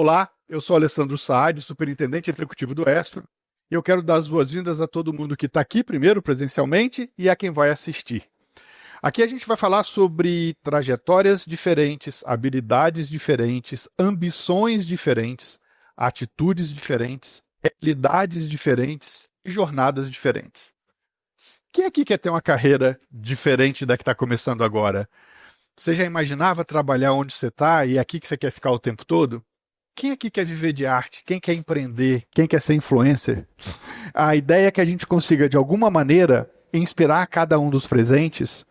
Olá, eu sou Alessandro Saad, superintendente executivo do Espro, e eu quero dar as boas-vindas a todo mundo que está aqui primeiro presencialmente e a quem vai assistir. Aqui a gente vai falar sobre trajetórias diferentes, habilidades diferentes, ambições diferentes, atitudes diferentes, realidades diferentes e jornadas diferentes. Quem aqui quer ter uma carreira diferente da que está começando agora? Você já imaginava trabalhar onde você está e aqui que você quer ficar o tempo todo? Quem aqui quer viver de arte? Quem quer empreender? Quem quer ser influencer? A ideia é que a gente consiga, de alguma maneira, inspirar cada um dos presentes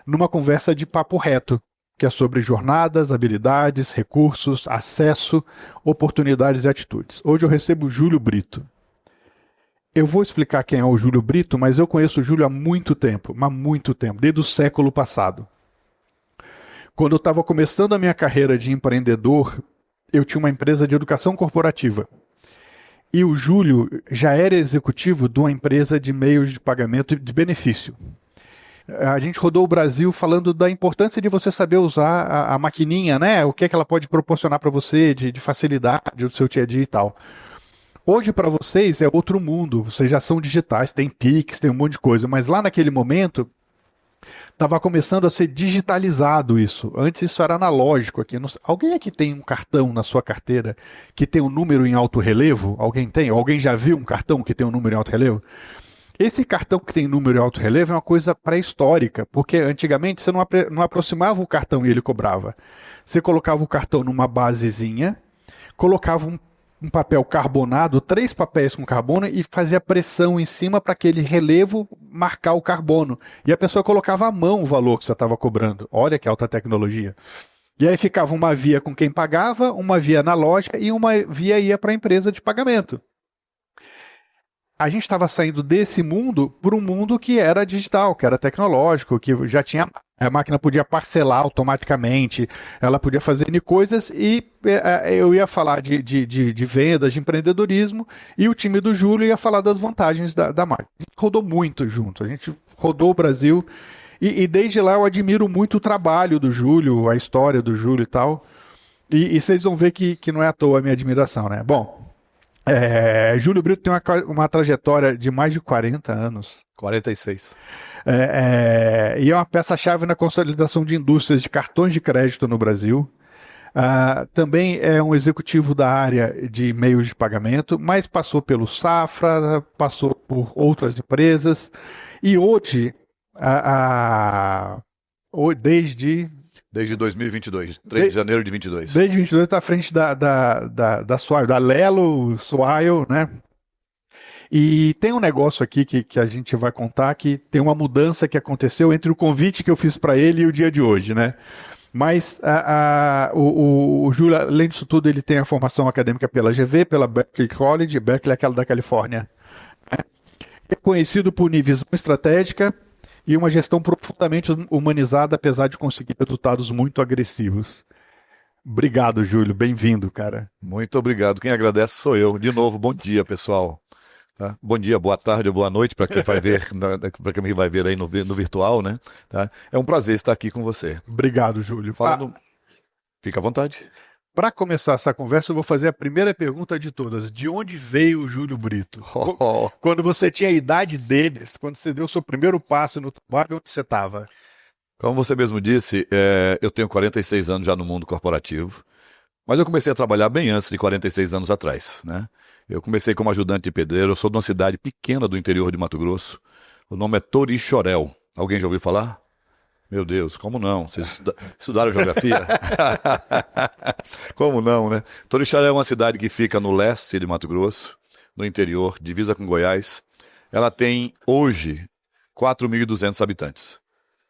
numa conversa de papo reto, que é sobre jornadas, habilidades, recursos, acesso, oportunidades e atitudes. Hoje eu recebo o Júlio Brito. Eu vou explicar quem é o Júlio Brito, mas eu conheço o Júlio há muito tempo, desde o século passado. Quando eu estava começando a minha carreira de empreendedor, eu tinha uma empresa de educação corporativa. E o Júlio já era executivo de uma empresa de meios de pagamento de benefício. A gente rodou o Brasil falando da importância de você saber usar a maquininha, né? O que é que ela pode proporcionar para você de facilidade do seu dia a dia e tal. Hoje, para vocês, é outro mundo. Vocês já são digitais, tem Pix, tem um monte de coisa. Mas lá naquele momento, estava começando a ser digitalizado isso. Antes isso era analógico aqui. Alguém aqui tem um cartão na sua carteira que tem um número em alto relevo? Alguém tem? Alguém já viu um cartão que tem um número em alto relevo? Esse cartão que tem número em alto relevo é uma coisa pré-histórica, porque antigamente você não aproximava o cartão e ele cobrava. Você colocava o cartão numa basezinha, colocava um papel carbonado, 3 papéis com carbono e fazia pressão em cima para aquele relevo marcar o carbono. E a pessoa colocava à mão o valor que você estava cobrando. Olha que alta tecnologia. E aí ficava uma via com quem pagava, uma via analógica e uma via ia para a empresa de pagamento. A gente estava saindo desse mundo para um mundo que era digital, que era tecnológico, que já tinha... A máquina podia parcelar automaticamente, ela podia fazer N coisas e eu ia falar de vendas, de empreendedorismo e o time do Júlio ia falar das vantagens da máquina. A gente rodou muito junto, a gente rodou o Brasil e desde lá eu admiro muito o trabalho do Júlio, a história do Júlio e tal. E vocês vão ver que não é à toa a minha admiração, né? Bom... Júlio Brito tem uma trajetória de mais de 40 anos. 46. E é uma peça-chave na consolidação de indústrias de cartões de crédito no Brasil. Também é um executivo da área de meios de pagamento, mas passou pelo Safra, passou por outras empresas. E hoje, Desde 2022, 3 de janeiro de 22. Desde 22 está à frente da Swile, da Lelo, Swile, né? E tem um negócio aqui que a gente vai contar que tem uma mudança que aconteceu entre o convite que eu fiz para ele e o dia de hoje, né? Mas o Júlio, além disso tudo, ele tem a formação acadêmica pela GV, pela Berkeley College, Berkeley é aquela da Califórnia. É conhecido por visão estratégica e uma gestão profundamente humanizada, apesar de conseguir resultados muito agressivos. Obrigado, Júlio. Bem-vindo, cara. Muito obrigado. Quem agradece sou eu. De novo, bom dia, pessoal. Tá? Bom dia, boa tarde, boa noite para quem vai ver, para quem vai ver aí no virtual, né? Tá? É um prazer estar aqui com você. Obrigado, Júlio. Fica à vontade. Para começar essa conversa, eu vou fazer a primeira pergunta de todas. De onde veio o Júlio Brito? Quando você tinha a idade deles, quando você deu o seu primeiro passo no trabalho, onde você estava? Como você mesmo disse, eu tenho 46 anos já no mundo corporativo, mas eu comecei a trabalhar bem antes de 46 anos atrás, né? Eu comecei como ajudante de pedreiro, eu sou de uma cidade pequena do interior de Mato Grosso, o nome é Torixoréu. Alguém já ouviu falar? Meu Deus, como não? Vocês estudaram geografia? Como não, né? Torixoréu é uma cidade que fica no leste de Mato Grosso, no interior, divisa com Goiás. Ela tem, hoje, 4.200 habitantes.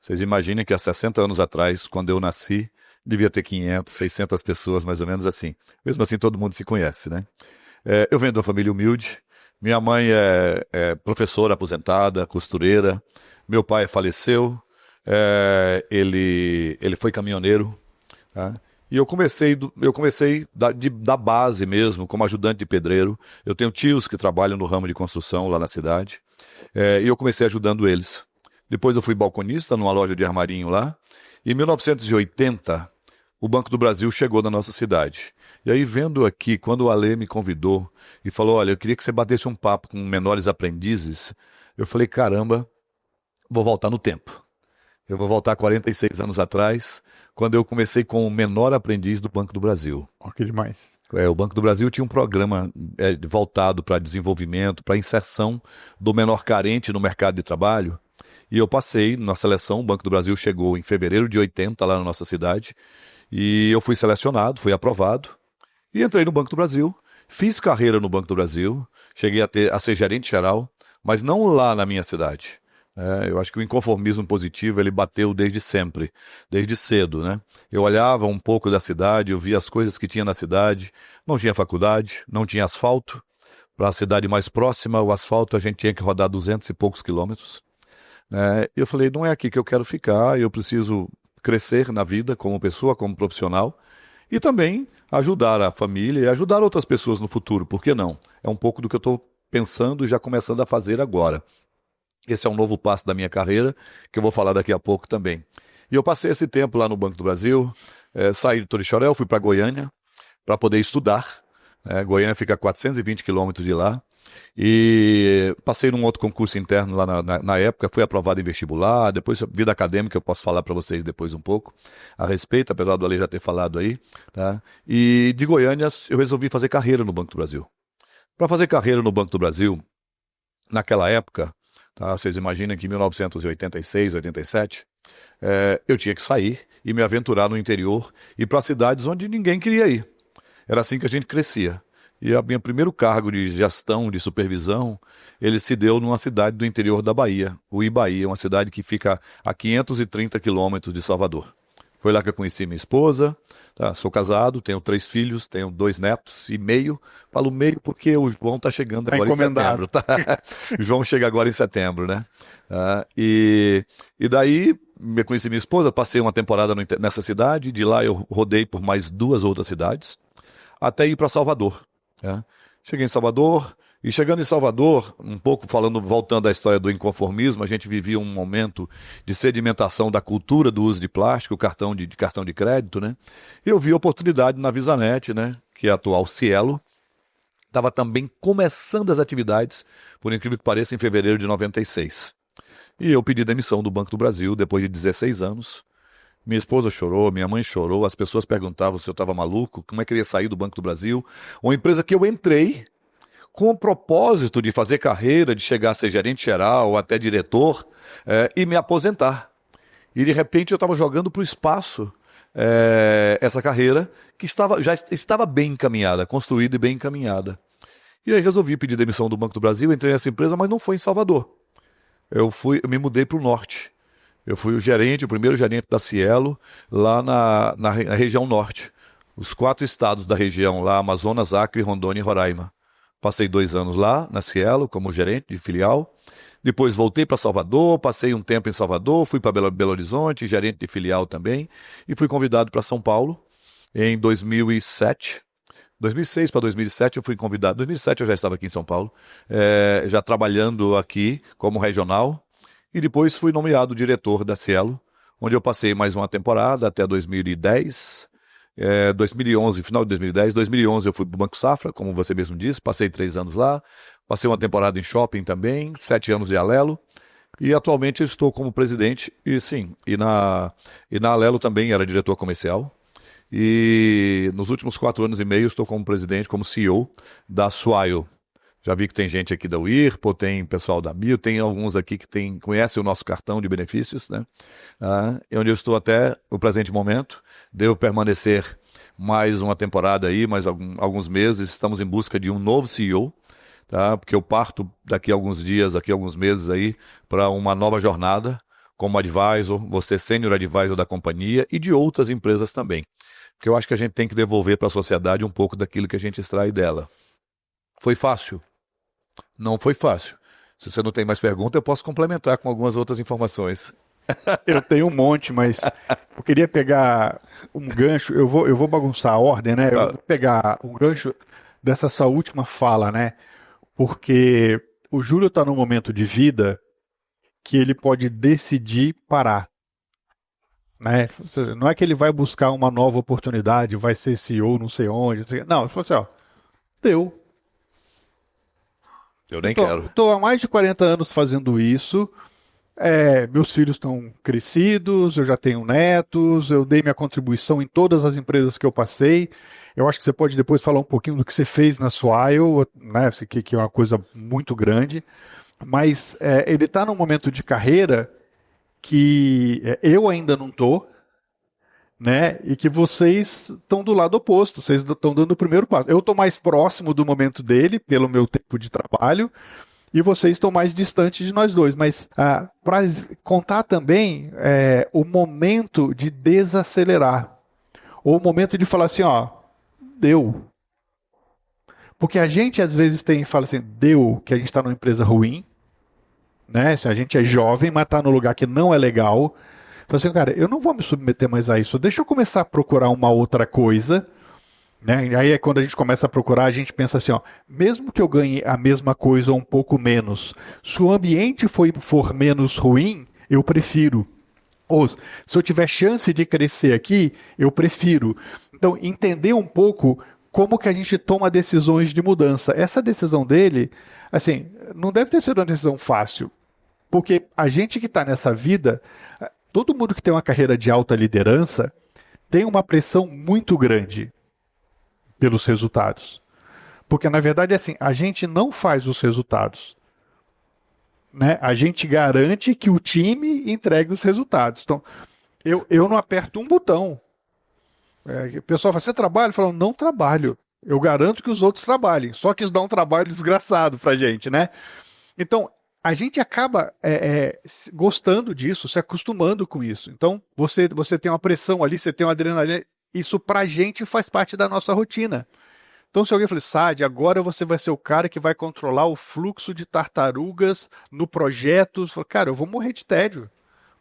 Vocês imaginem que há 60 anos atrás, quando eu nasci, devia ter 500, 600 pessoas, mais ou menos assim. Mesmo assim, todo mundo se conhece, né? Eu venho de uma família humilde. Minha mãe é professora aposentada, costureira. Meu pai faleceu. Ele foi caminhoneiro, tá? E eu comecei da base mesmo, como ajudante de pedreiro. Eu tenho tios que trabalham no ramo de construção lá na cidade, e eu comecei ajudando eles. Depois eu fui balconista numa loja de armarinho lá. E em 1980, o Banco do Brasil chegou na nossa cidade. E aí, vendo aqui, quando o Ale me convidou e falou, olha, eu queria que você batesse um papo com menores aprendizes, eu falei, caramba, vou voltar no tempo. Eu vou voltar 46 anos atrás, quando eu comecei com o menor aprendiz do Banco do Brasil. Ó, que demais. O Banco do Brasil tinha um programa voltado para desenvolvimento, para inserção do menor carente no mercado de trabalho. E eu passei na seleção, o Banco do Brasil chegou em fevereiro de 80 lá na nossa cidade. E eu fui selecionado, fui aprovado. E entrei no Banco do Brasil, fiz carreira no Banco do Brasil, cheguei a ser gerente geral, mas não lá na minha cidade. Eu acho que o inconformismo positivo ele bateu desde sempre, desde cedo, né? Eu olhava um pouco da cidade, eu via as coisas que tinha na cidade, não tinha faculdade, não tinha asfalto. Para a cidade mais próxima, o asfalto a gente tinha que rodar 200 e poucos quilômetros. E eu falei, não é aqui que eu quero ficar, eu preciso crescer na vida como pessoa, como profissional, e também ajudar a família e ajudar outras pessoas no futuro, por que não? É um pouco do que eu estou pensando e já começando a fazer agora. Esse é um novo passo da minha carreira, que eu vou falar daqui a pouco também. E eu passei esse tempo lá no Banco do Brasil, saí de Torixoréu, fui para Goiânia, para poder estudar. Goiânia fica a 420 quilômetros de lá. E passei num outro concurso interno lá na época, fui aprovado em vestibular, depois vida acadêmica, eu posso falar para vocês depois um pouco a respeito, apesar do Ale já ter falado aí. Tá? E de Goiânia eu resolvi fazer carreira no Banco do Brasil. Para fazer carreira no Banco do Brasil, naquela época, tá? Vocês imaginam que em 1986, 87, eu tinha que sair e me aventurar no interior e para cidades onde ninguém queria ir. Era assim que a gente crescia. E o meu primeiro cargo de gestão, de supervisão, ele se deu numa cidade do interior da Bahia, o Ibaí, uma cidade que fica a 530 quilômetros de Salvador. Foi lá que eu conheci minha esposa, tá? Sou casado, tenho 3 filhos, tenho 2 netos e meio. Falo meio porque o João está chegando agora em setembro. Tá? O João chega agora em setembro, né? E daí, eu conheci minha esposa, passei uma temporada nessa cidade, de lá eu rodei por mais 2 outras cidades, até ir para Salvador. Cheguei em Salvador, e chegando em Salvador, um pouco voltando à história do inconformismo, a gente vivia um momento de sedimentação da cultura do uso de plástico, cartão de crédito, né? Eu vi a oportunidade na Visanet, né? Que é a atual Cielo, estava também começando as atividades, por incrível que pareça, em fevereiro de 96. E eu pedi demissão do Banco do Brasil depois de 16 anos. Minha esposa chorou, minha mãe chorou, as pessoas perguntavam se eu estava maluco, como é que eu ia sair do Banco do Brasil. Uma empresa que eu entrei com o propósito de fazer carreira, de chegar a ser gerente geral ou até diretor e me aposentar. E de repente eu estava jogando para o espaço essa carreira que já estava bem encaminhada, construída e bem encaminhada. E aí resolvi pedir demissão do Banco do Brasil, entrei nessa empresa, mas não foi em Salvador. Eu me mudei para o norte. Eu fui o primeiro gerente da Cielo, lá na região norte. Os 4 estados da região lá, Amazonas, Acre, Rondônia e Roraima. Passei 2 anos lá, na Cielo, como gerente de filial. Depois voltei para Salvador, passei um tempo em Salvador, fui para Belo Horizonte, gerente de filial também. E fui convidado para São Paulo em 2007. 2006 para 2007 eu fui convidado. 2007 eu já estava aqui em São Paulo, já trabalhando aqui como regional. E depois fui nomeado diretor da Cielo, onde eu passei mais uma temporada até 2010. 2011, final de 2010. 2011 eu fui para o Banco Safra, como você mesmo disse, passei 3 anos lá. Passei uma temporada em shopping também, 7 anos de Alelo. E atualmente eu estou como presidente, e na Alelo também era diretor comercial. E nos últimos 4 anos e meio estou como presidente, como CEO da Swile. Já vi que tem gente aqui da UIRPO, tem pessoal da MIL, tem alguns aqui que conhecem o nosso cartão de benefícios, né? Onde eu estou até o presente momento. Devo permanecer mais uma temporada aí, mais alguns meses. Estamos em busca de um novo CEO, tá? Porque eu parto daqui a alguns dias, daqui a alguns meses aí, para uma nova jornada como advisor, vou ser sênior advisor da companhia e de outras empresas também. Porque eu acho que a gente tem que devolver para a sociedade um pouco daquilo que a gente extrai dela. Foi fácil? Não foi fácil. Se você não tem mais pergunta, eu posso complementar com algumas outras informações. Eu tenho um monte, mas eu queria pegar um gancho. Eu vou bagunçar a ordem, né? Eu vou pegar um gancho dessa sua última fala, né? Porque o Júlio está num momento de vida que ele pode decidir parar. né? Não é que ele vai buscar uma nova oportunidade, vai ser CEO não sei onde. Não, sei o quê. Não, ele falou assim, ó, deu. Eu Eu nem quero. tô há mais de 40 anos fazendo isso. Meus filhos estão crescidos, eu já tenho netos, eu dei minha contribuição em todas as empresas que eu passei. Eu acho que você pode depois falar um pouquinho do que você fez na Swile, né, que é uma coisa muito grande. Mas ele está num momento de carreira que eu ainda não estou, né? E que vocês estão do lado oposto, vocês estão dando o primeiro passo. Eu estou mais próximo do momento dele, pelo meu tempo de trabalho, e vocês estão mais distantes de nós dois. Mas para contar também o momento de desacelerar, ou o momento de falar assim, ó, deu. Porque a gente às vezes fala assim, deu, que a gente está numa empresa ruim, né? Se a gente é jovem, mas está no lugar que não é legal. Fala assim, cara, eu não vou me submeter mais a isso. Deixa eu começar a procurar uma outra coisa, né? E aí é quando a gente começa a procurar, a gente pensa assim, ó, mesmo que eu ganhe a mesma coisa ou um pouco menos, se o ambiente for menos ruim, eu prefiro. Ou se eu tiver chance de crescer aqui, eu prefiro. Então, entender um pouco como que a gente toma decisões de mudança. Essa decisão dele, assim, não deve ter sido uma decisão fácil, porque a gente que está nessa vida, todo mundo que tem uma carreira de alta liderança tem uma pressão muito grande pelos resultados. Porque, na verdade, é assim, a gente não faz os resultados. Né? A gente garante que o time entregue os resultados. Então, eu não aperto um botão. O pessoal fala, você trabalha? Eu falo, não trabalho. Eu garanto que os outros trabalhem. Só que isso dá um trabalho desgraçado pra gente, né? Então, a gente acaba gostando disso, se acostumando com isso. Então, você tem uma pressão ali, você tem uma adrenalina. Isso pra gente faz parte da nossa rotina. Então, se alguém falar, Sade, agora você vai ser o cara que vai controlar o fluxo de tartarugas no projeto, falo, cara, eu vou morrer de tédio.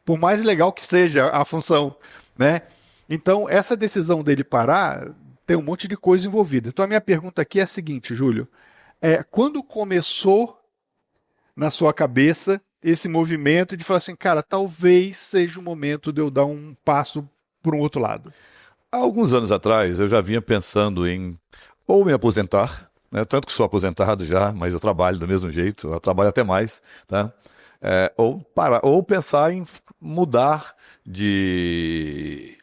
Por mais legal que seja a função, né? Então, essa decisão dele parar tem um monte de coisa envolvida. Então, a minha pergunta aqui é a seguinte, Júlio. Quando começou na sua cabeça esse movimento de falar assim, cara, talvez seja o momento de eu dar um passo para um outro lado? Há alguns anos atrás, eu já vinha pensando em ou me aposentar, né? Tanto que sou aposentado já, mas eu trabalho do mesmo jeito, eu trabalho até mais, tá? Ou pensar em mudar de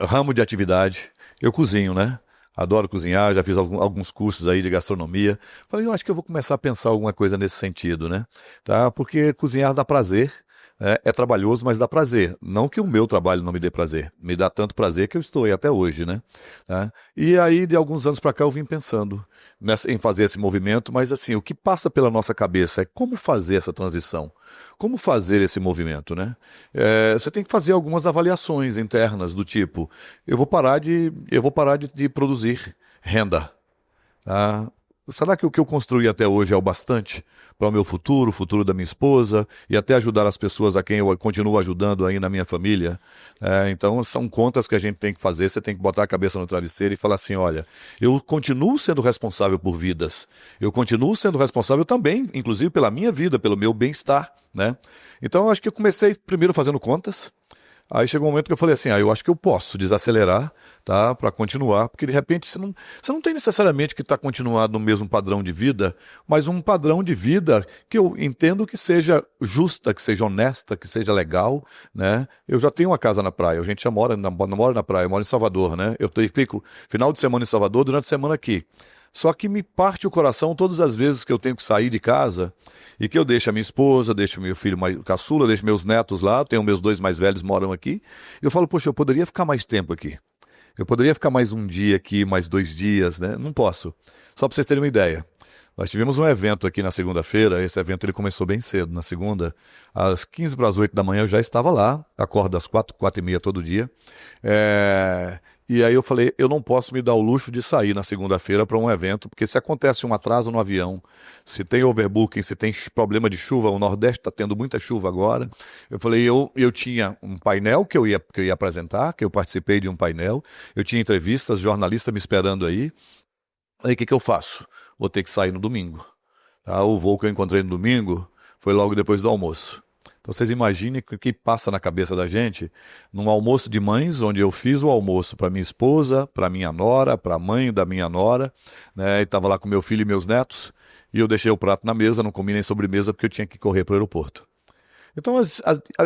ramo de atividade. Eu cozinho, né? Adoro cozinhar, já fiz alguns cursos aí de gastronomia. Falei, eu acho que eu vou começar a pensar alguma coisa nesse sentido, né? Tá? Porque cozinhar dá prazer, é trabalhoso, mas dá prazer. Não que o meu trabalho não me dê prazer. Me dá tanto prazer que eu estou aí até hoje, né? Tá? E aí, de alguns anos para cá, eu vim pensando em fazer esse movimento, mas assim, o que passa pela nossa cabeça é como fazer essa transição. Como fazer esse movimento, né? Você tem que fazer algumas avaliações internas do tipo, eu vou parar de produzir renda. Tá? Será que o que eu construí até hoje é o bastante para o meu futuro, o futuro da minha esposa e até ajudar as pessoas a quem eu continuo ajudando aí na minha família? Então são contas que a gente tem que fazer, você tem que botar a cabeça no travesseiro e falar assim, olha, eu continuo sendo responsável por vidas, eu continuo sendo responsável também, inclusive pela minha vida, pelo meu bem-estar, né? Então eu acho que eu comecei primeiro fazendo contas. Aí chegou um momento que eu falei assim, eu acho que eu posso desacelerar, tá, para continuar, porque de repente você não tem necessariamente que estar continuado no mesmo padrão de vida, mas um padrão de vida que eu entendo que seja justa, que seja honesta, que seja legal, né? Eu já tenho uma casa na praia, a gente já mora na praia, eu moro em Salvador, né? Eu fico final de semana em Salvador, durante a semana aqui. Só que me parte o coração todas as vezes que eu tenho que sair de casa e que eu deixo a minha esposa, deixo meu filho caçula, deixo meus netos lá, tenho meus dois mais velhos moram aqui. Eu falo, poxa, eu poderia ficar mais tempo aqui. Eu poderia ficar mais um dia aqui, mais 2 dias, né? Não posso. Só para vocês terem uma ideia. Nós tivemos um evento aqui na segunda-feira, esse evento ele começou bem cedo, na segunda, às 15 para as 8 da manhã eu já estava lá, acordo às 4, 4h30 todo dia. E aí eu falei, eu não posso me dar o luxo de sair na segunda-feira para um evento, porque se acontece um atraso no avião, se tem overbooking, se tem problema de chuva, o Nordeste está tendo muita chuva agora. Eu falei, eu tinha um painel que eu ia apresentar, que eu participei de um painel, eu tinha entrevistas, jornalista me esperando aí. Aí o que eu faço? Vou ter que sair no domingo. Tá? O voo que eu encontrei no domingo foi logo depois do almoço. Então vocês imaginem o que passa na cabeça da gente num almoço de mães, onde eu fiz o almoço para minha esposa, para minha nora, para a mãe da minha nora, né? E estava lá com meu filho e meus netos, e eu deixei o prato na mesa, não comi nem sobremesa porque eu tinha que correr para o aeroporto. Então,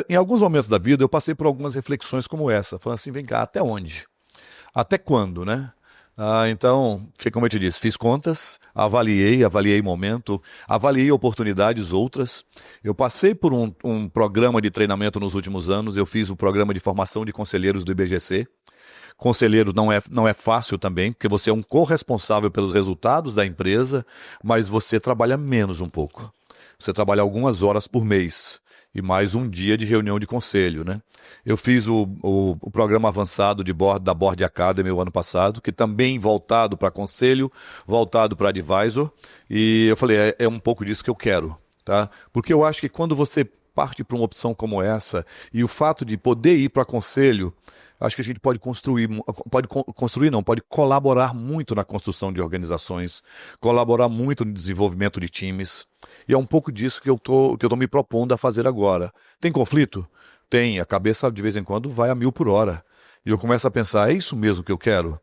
em alguns momentos da vida, eu passei por algumas reflexões como essa, falando assim, vem cá, até onde? Até quando, né? Então, como eu te disse, fiz contas, avaliei momento, avaliei oportunidades outras. Eu passei por um programa de treinamento nos últimos anos, eu fiz o programa de formação de conselheiros do IBGC. Conselheiro não é fácil também, porque você é um corresponsável pelos resultados da empresa, mas você trabalha menos um pouco. Você trabalha algumas horas por mês e mais um dia de reunião de conselho, né? Eu fiz o programa avançado da Board Academy o ano passado, que também voltado para conselho, voltado para advisor, e eu falei, é um pouco disso que eu quero, tá? Porque eu acho que quando você parte para uma opção como essa, e o fato de poder ir para conselho, acho que a gente pode pode colaborar muito na construção de organizações, colaborar muito no desenvolvimento de times. E é um pouco disso que eu tô me propondo a fazer agora. Tem conflito? Tem. A cabeça, de vez em quando, vai a 1000 por hora. E eu começo a pensar, é isso mesmo que eu quero?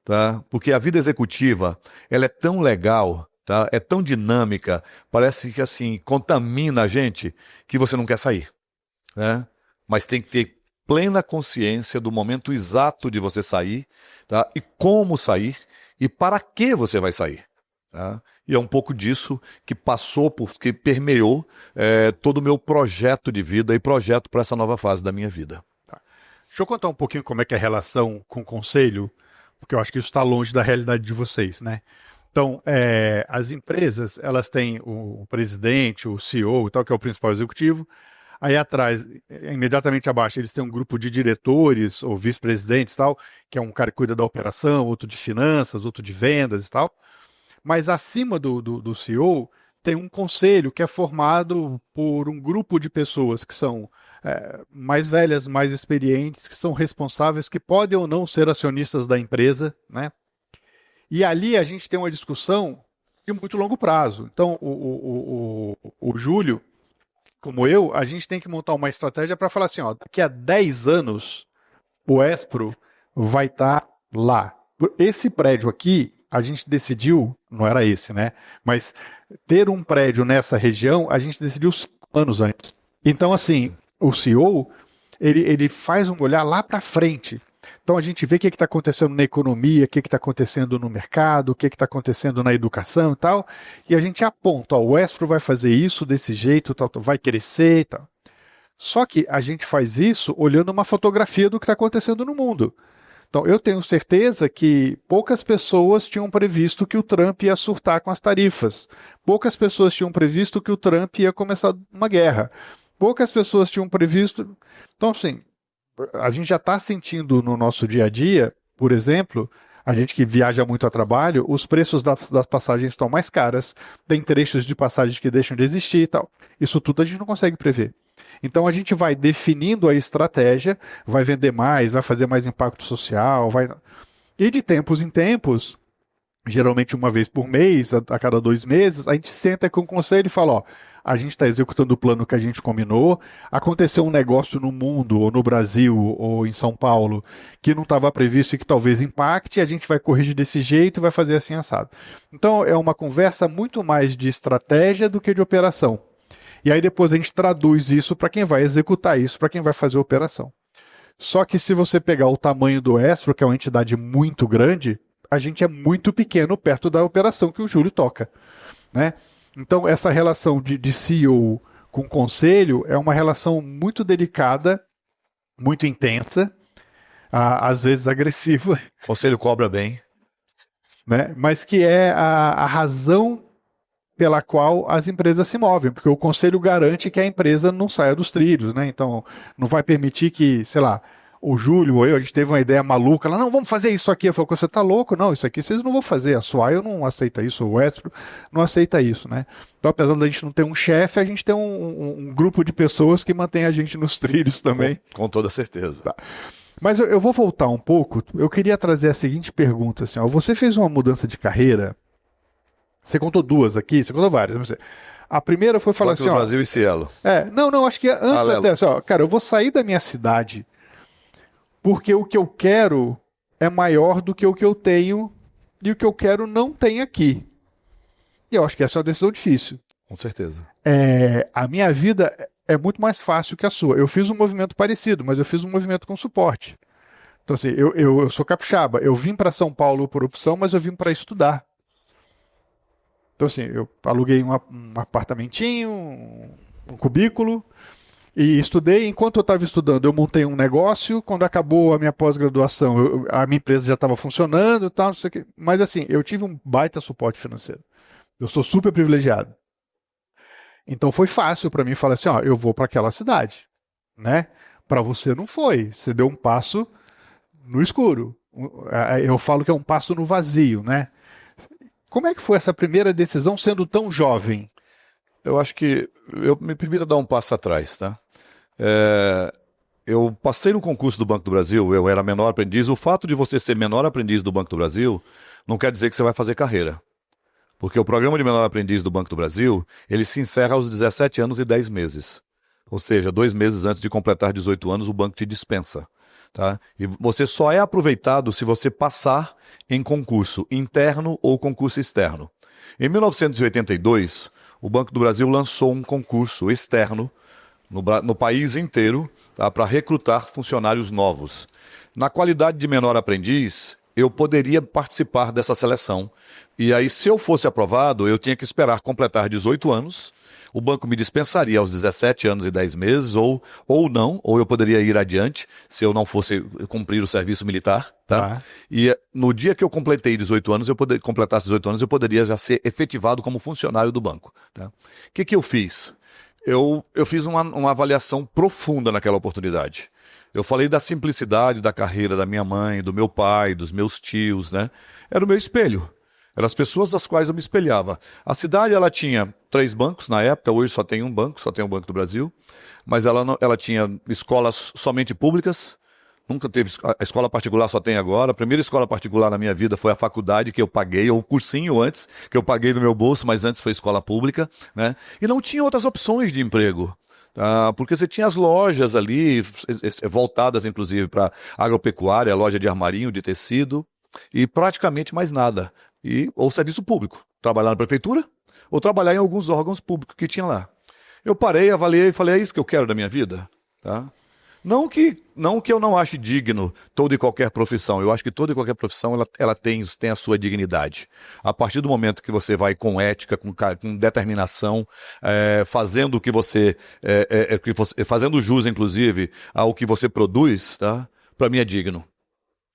Tá? Porque a vida executiva, ela é tão legal, tá? É tão dinâmica, parece que assim, contamina a gente, que você não quer sair, né? Mas tem que ter plena consciência do momento exato de você sair, tá? E como sair, e para que você vai sair. Tá? E é um pouco disso que permeou todo o meu projeto de vida e projeto para essa nova fase da minha vida. Tá. Deixa eu contar um pouquinho como é que é a relação com o conselho, porque eu acho que isso está longe da realidade de vocês, né? Então, as empresas, elas têm o presidente, o CEO e tal, que é o principal executivo. Aí atrás, imediatamente abaixo, eles têm um grupo de diretores ou vice-presidentes, tal, que é um cara que cuida da operação, outro de finanças, outro de vendas e tal. Mas acima do CEO tem um conselho que é formado por um grupo de pessoas que são mais velhas, mais experientes, que são responsáveis, que podem ou não ser acionistas da empresa, né? E ali a gente tem uma discussão de muito longo prazo. Então, o Júlio, como eu, a gente tem que montar uma estratégia para falar assim, ó, daqui a 10 anos o Espro vai estar lá. Esse prédio aqui, a gente decidiu, não era esse, né? Mas ter um prédio nessa região, a gente decidiu 5 anos antes. Então, assim, o CEO, ele faz um olhar lá para frente. Então a gente vê o que está acontecendo na economia, o que está acontecendo no mercado, o que está acontecendo na educação e tal, e a gente aponta, ó, o Espro vai fazer isso desse jeito, tal, vai crescer e tal. Só que a gente faz isso olhando uma fotografia do que está acontecendo no mundo. Então eu tenho certeza que poucas pessoas tinham previsto que o Trump ia surtar com as tarifas. Poucas pessoas tinham previsto que o Trump ia começar uma guerra. Poucas pessoas tinham previsto... Então, assim, a gente já está sentindo no nosso dia a dia, por exemplo, a gente que viaja muito a trabalho, os preços das passagens estão mais caras, tem trechos de passagens que deixam de existir e tal. Isso tudo a gente não consegue prever. Então a gente vai definindo a estratégia, vai vender mais, vai fazer mais impacto social, e de tempos em tempos, geralmente uma vez por mês, a cada 2 meses, a gente senta com o conselho e fala, ó, a gente está executando o plano que a gente combinou, aconteceu um negócio no mundo, ou no Brasil, ou em São Paulo, que não estava previsto e que talvez impacte, a gente vai corrigir desse jeito e vai fazer assim assado. Então é uma conversa muito mais de estratégia do que de operação. E aí depois a gente traduz isso para quem vai executar isso, para quem vai fazer a operação. Só que se você pegar o tamanho do Espro, que é uma entidade muito grande, a gente é muito pequeno perto da operação que o Júlio toca, né? Então, essa relação de CEO com conselho é uma relação muito delicada, muito intensa, às vezes agressiva. O conselho cobra bem. Né? Mas que é a razão pela qual as empresas se movem, porque o conselho garante que a empresa não saia dos trilhos, né? Então, não vai permitir que, sei lá, o Júlio ou eu, a gente teve uma ideia maluca, lá, não, vamos fazer isso aqui. Eu falei, você tá louco? Não, isso aqui vocês não vão fazer. A Swile não aceita isso, o Espro não aceita isso, né? Então, apesar da gente não ter um chefe, a gente tem um grupo de pessoas que mantém a gente nos trilhos também. Com toda certeza. Tá. Mas eu vou voltar um pouco, eu queria trazer a seguinte pergunta, assim, ó, você fez uma mudança de carreira, você contou 2 aqui, você contou várias, mas A primeira foi falar Banco assim, do ó... Brasil e Cielo. Não, acho que antes Alelo. até, assim, ó, cara, eu vou sair da minha cidade porque o que eu quero é maior do que o que eu tenho e o que eu quero não tem aqui. E eu acho que essa é uma decisão difícil. Com certeza. A minha vida é muito mais fácil que a sua. Eu fiz um movimento parecido, mas eu fiz um movimento com suporte. Então, assim, eu sou capixaba. Eu vim para São Paulo por opção, mas eu vim para estudar. Então, assim, eu aluguei um apartamentinho, um cubículo, e estudei. Enquanto eu estava estudando, eu montei um negócio. Quando acabou a minha pós-graduação, a minha empresa já estava funcionando e tal, não sei o quê. Mas, assim, eu tive um baita suporte financeiro. Eu sou super privilegiado. Então foi fácil para mim falar assim, ó, eu vou para aquela cidade, né? Para você não foi, você deu um passo no escuro. Eu falo que é um passo no vazio, né? Como é que foi essa primeira decisão sendo tão jovem? Eu acho que eu me permita dar um passo atrás, tá? Eu passei no concurso do Banco do Brasil, eu era menor aprendiz. O fato de você ser menor aprendiz do Banco do Brasil não quer dizer que você vai fazer carreira. Porque o programa de menor aprendiz do Banco do Brasil, ele se encerra aos 17 anos e 10 meses. Ou seja, 2 meses antes de completar 18 anos, o banco te dispensa. Tá? E você só é aproveitado se você passar em concurso interno ou concurso externo. Em 1982, o Banco do Brasil lançou um concurso externo no país inteiro, tá, para recrutar funcionários novos. Na qualidade de menor aprendiz, eu poderia participar dessa seleção. E aí, se eu fosse aprovado, eu tinha que esperar completar 18 anos. O banco me dispensaria aos 17 anos e 10 meses, ou não, ou eu poderia ir adiante, se eu não fosse cumprir o serviço militar. Tá? E no dia que eu completei 18 anos, completasse 18 anos, eu poderia já ser efetivado como funcionário do banco. Tá? O que eu fiz? Eu fiz uma avaliação profunda naquela oportunidade. Eu falei da simplicidade da carreira da minha mãe, do meu pai, dos meus tios, né? Era o meu espelho. Eram as pessoas das quais eu me espelhava. A cidade, ela tinha 3 bancos na época, hoje só tem um banco, só tem o Banco do Brasil, mas ela tinha escolas somente públicas, nunca teve, a escola particular só tem agora. A primeira escola particular na minha vida foi a faculdade que eu paguei, ou o cursinho antes, que eu paguei do meu bolso, mas antes foi escola pública, né? E não tinha outras opções de emprego. Porque você tinha as lojas ali, voltadas inclusive para agropecuária, loja de armarinho, de tecido, e praticamente mais nada. Ou serviço público, trabalhar na prefeitura, ou trabalhar em alguns órgãos públicos que tinha lá. Eu parei, avaliei e falei, é isso que eu quero da minha vida? Tá? Não que eu não ache digno toda e qualquer profissão. Eu acho que toda e qualquer profissão ela tem a sua dignidade. A partir do momento que você vai com ética, com determinação, fazendo o que fazendo jus, inclusive, ao que você produz, tá? Para mim é digno.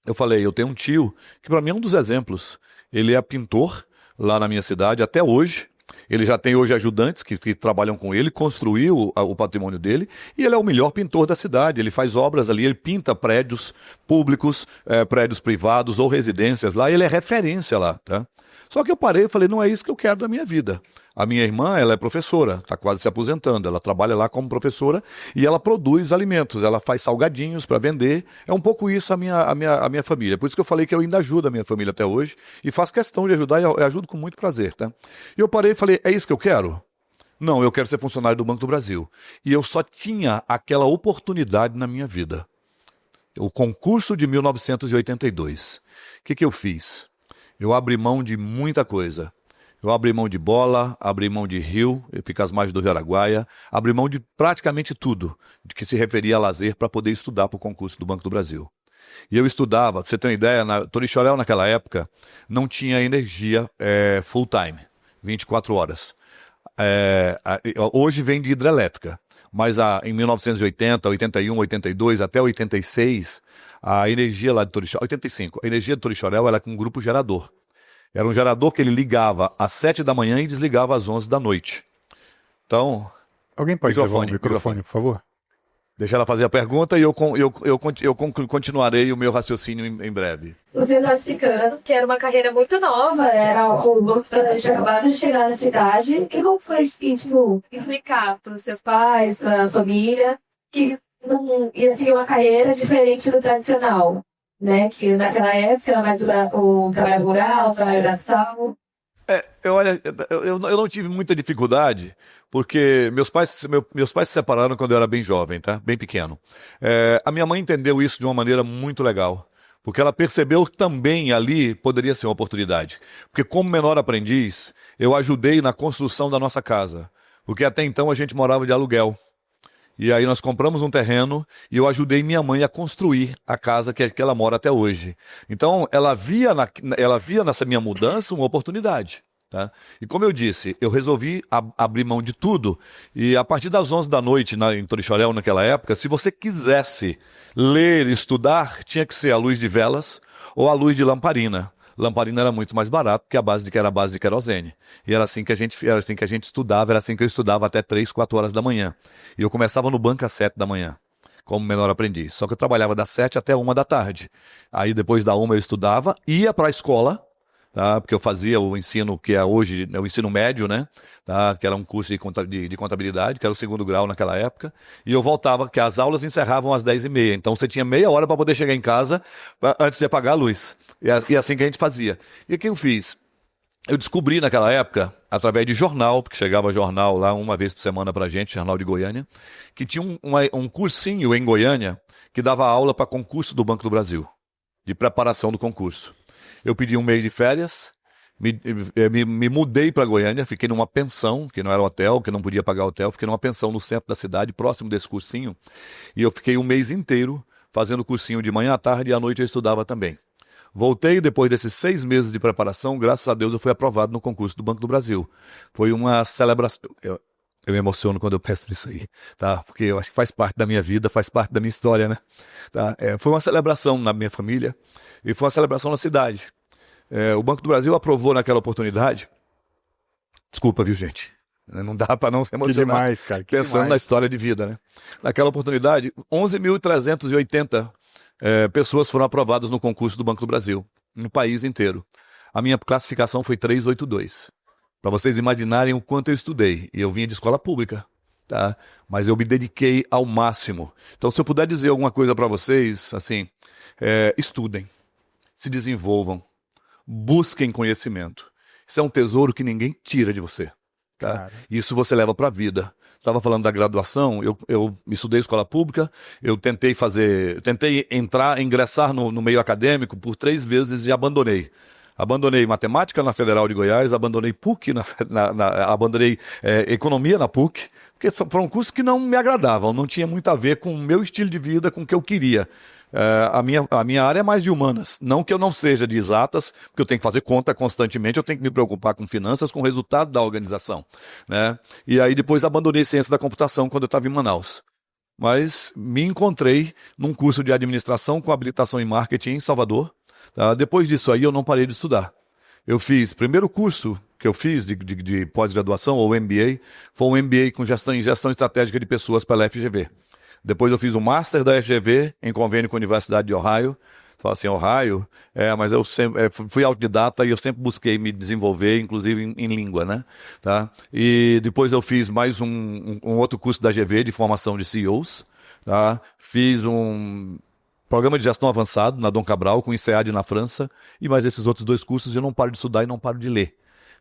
Eu falei, eu tenho um tio que para mim é um dos exemplos. Ele é pintor lá na minha cidade até hoje. Ele já tem hoje ajudantes que trabalham com ele, construiu o patrimônio dele, e ele é o melhor pintor da cidade. Ele faz obras ali, ele pinta prédios públicos, prédios privados ou residências lá, ele é referência lá, tá? Só que eu parei e falei, não é isso que eu quero da minha vida. A minha irmã, ela é professora, está quase se aposentando, ela trabalha lá como professora e ela produz alimentos, ela faz salgadinhos para vender. É um pouco isso a minha família. Por isso que eu falei que eu ainda ajudo a minha família até hoje e faço questão de ajudar e eu ajudo com muito prazer, tá? E eu parei e falei, é isso que eu quero? Não, eu quero ser funcionário do Banco do Brasil. E eu só tinha aquela oportunidade na minha vida. O concurso de 1982. O que eu fiz? Eu abri mão de muita coisa. Eu abri mão de bola, abri mão de rio, fica às margens do Rio Araguaia, abri mão de praticamente tudo de que se referia a lazer para poder estudar para o concurso do Banco do Brasil. E eu estudava, para você ter uma ideia, Torixoréu naquela época não tinha energia full time, 24 horas. Hoje vem de hidrelétrica, mas em 1980, 81, 82 até 86, a energia lá de Torixoréu, 85, a energia de Torixoréu era com um grupo gerador. Era um gerador que ele ligava às 7 da manhã e desligava às 11 da noite. Então... Alguém pode levar o microfone, por favor? Deixa ela fazer a pergunta e eu continuarei o meu raciocínio em breve. Você estava explicando que era uma carreira muito nova, era o Banco do Brasil tinha acabado de chegar na cidade. E como foi explicar para os seus pais, para a família, que não ia seguir uma carreira diferente do tradicional? Né? Que naquela época era mais o trabalho rural, o trabalho braçal. Olha, eu não tive muita dificuldade, porque meus pais se separaram quando eu era bem jovem, tá? Bem pequeno. A minha mãe entendeu isso de uma maneira muito legal, porque ela percebeu que também ali poderia ser uma oportunidade. Porque como menor aprendiz, eu ajudei na construção da nossa casa, porque até então a gente morava de aluguel. E aí nós compramos um terreno e eu ajudei minha mãe a construir a casa que ela mora até hoje. Então, ela via nessa minha mudança uma oportunidade. Tá? E como eu disse, eu resolvi abrir mão de tudo. E a partir das 11 da noite em Torixoréu, naquela época, se você quisesse ler, estudar, tinha que ser a luz de velas ou a luz de lamparina. Lamparina era muito mais barato, porque era a base de querosene. E era assim que a gente estudava, era assim que eu estudava até 3, 4 horas da manhã. E eu começava no banco às 7 da manhã, como menor aprendiz. Só que eu trabalhava das 7 até 1 da tarde. Aí depois da 1 eu estudava, ia para a escola, tá? Porque eu fazia o ensino que é hoje, o ensino médio, né? Tá? Que era um curso de contabilidade, que era o 2º grau naquela época. E eu voltava, que as aulas encerravam às 10h30. Então você tinha meia hora para poder chegar em casa antes de apagar a luz. E assim que a gente fazia. E o que eu fiz? Eu descobri naquela época, através de jornal, porque chegava jornal lá uma vez por semana pra gente, jornal de Goiânia, que tinha um cursinho em Goiânia que dava aula para concurso do Banco do Brasil, de preparação do concurso. Eu pedi um mês de férias, me mudei para Goiânia, fiquei numa pensão, que não era hotel, que não podia pagar hotel, fiquei numa pensão no centro da cidade, próximo desse cursinho, e eu fiquei um mês inteiro fazendo cursinho de manhã à tarde e à noite eu estudava também. Voltei depois desses 6 meses de preparação, graças a Deus eu fui aprovado no concurso do Banco do Brasil. Foi uma celebração. Eu me emociono quando eu penso nisso aí, tá? Porque eu acho que faz parte da minha vida, faz parte da minha história, né? Tá? Foi uma celebração na minha família e foi uma celebração na cidade. O Banco do Brasil aprovou naquela oportunidade. Desculpa, viu, gente? Não dá para não se emocionar. Que demais, cara. Pensando na história de vida, né? Naquela oportunidade, 11.380 pessoas foram aprovadas no concurso do Banco do Brasil, no país inteiro. A minha classificação foi 382. Para vocês imaginarem o quanto eu estudei. E eu vinha de escola pública, tá? Mas eu me dediquei ao máximo. Então, se eu puder dizer alguma coisa para vocês, assim, estudem, se desenvolvam, busquem conhecimento. Isso é um tesouro que ninguém tira de você, tá? Isso você leva para a vida. Estava falando da graduação, eu estudei escola pública, eu tentei ingressar no meio acadêmico por 3 vezes e abandonei. Abandonei matemática na Federal de Goiás, abandonei PUC, abandonei economia na PUC, porque foram cursos que não me agradavam, não tinha muito a ver com o meu estilo de vida, com o que eu queria. A minha área é mais de humanas, não que eu não seja de exatas, porque eu tenho que fazer conta constantemente, eu tenho que me preocupar com finanças, com o resultado da organização, né? E aí depois abandonei ciência da computação quando eu estava em Manaus. Mas me encontrei num curso de administração com habilitação em marketing em Salvador. Tá? Depois disso aí eu não parei de estudar. Eu fiz, primeiro curso que eu fiz de pós-graduação, ou MBA, foi um MBA com gestão estratégica de pessoas pela FGV. Depois eu fiz um Master da FGV em convênio com a Universidade de Ohio. Fala assim, Ohio, mas eu sempre fui autodidata e eu sempre busquei me desenvolver, inclusive em língua, né? Tá? E depois eu fiz mais um outro curso da GV de formação de CEOs. Tá? Fiz um programa de gestão avançado na Dom Cabral, com INSEAD na França, e mais esses outros 2 cursos eu não paro de estudar e não paro de ler.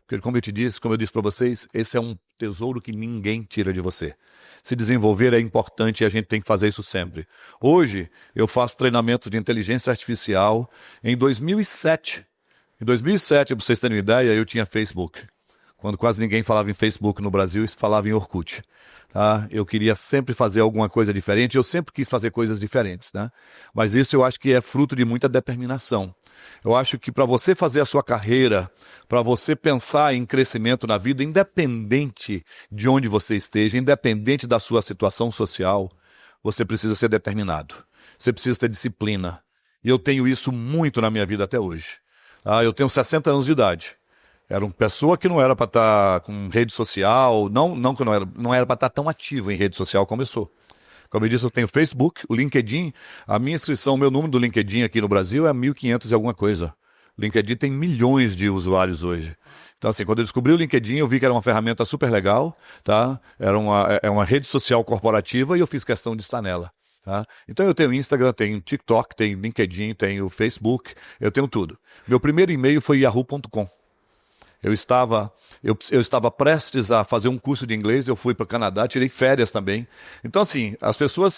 Porque como eu disse para vocês, esse é um tesouro que ninguém tira de você. Se desenvolver é importante e a gente tem que fazer isso sempre. Hoje, eu faço treinamento de inteligência artificial. Em 2007, para vocês terem uma ideia, eu tinha Facebook. Quando quase ninguém falava em Facebook no Brasil, isso falava em Orkut. Tá? Eu queria sempre fazer alguma coisa diferente, eu sempre quis fazer coisas diferentes. Né? Mas isso eu acho que é fruto de muita determinação. Eu acho que para você fazer a sua carreira, para você pensar em crescimento na vida, independente de onde você esteja, independente da sua situação social, você precisa ser determinado. Você precisa ter disciplina. E eu tenho isso muito na minha vida até hoje. Eu tenho 60 anos de idade. Era uma pessoa que não era para estar com rede social, não que não era para estar tão ativo em rede social como eu sou. Como eu disse, eu tenho Facebook, o LinkedIn, a minha inscrição, o meu número do LinkedIn aqui no Brasil é 1.500 e alguma coisa. O LinkedIn tem milhões de usuários hoje. Então, assim, quando eu descobri o LinkedIn, eu vi que era uma ferramenta super legal, tá? Era uma rede social corporativa e eu fiz questão de estar nela. Tá? Então eu tenho Instagram, tenho TikTok, tenho LinkedIn, tenho Facebook, eu tenho tudo. Meu primeiro e-mail foi yahoo.com. Eu estava prestes a fazer um curso de inglês, eu fui para o Canadá, tirei férias também. Então, assim,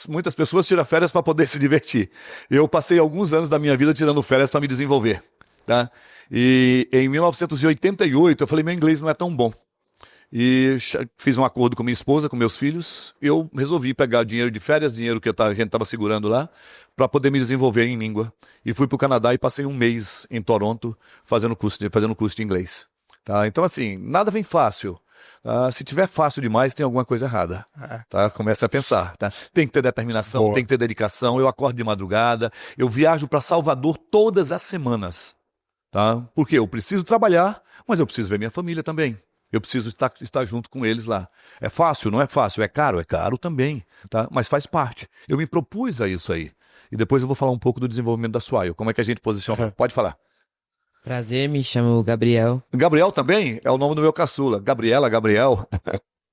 muitas pessoas tiram férias para poder se divertir. Eu passei alguns anos da minha vida tirando férias para me desenvolver, tá? E em 1988 eu falei, meu inglês não é tão bom. E fiz um acordo com minha esposa, com meus filhos, e eu resolvi pegar dinheiro de férias, dinheiro que a gente estava segurando lá, para poder me desenvolver em língua. E fui para o Canadá e passei um mês em Toronto fazendo curso de inglês. Tá? Então, assim, nada vem fácil. Se tiver fácil demais, tem alguma coisa errada. Tá? Comece a pensar. Tá? Tem que ter determinação, Boa. tem que ter dedicação. Eu acordo de madrugada, eu viajo para Salvador todas as semanas. Tá? Porque eu preciso trabalhar, mas eu preciso ver minha família também. Eu preciso estar junto com eles lá. É fácil? Não é fácil. É caro também. Tá? Mas faz parte. Eu me propus a isso aí. E depois eu vou falar um pouco do desenvolvimento da Swile. Como é que a gente posiciona? Pode falar. Prazer, me chamo Gabriel. Gabriel também é o nome do meu caçula. Gabriel.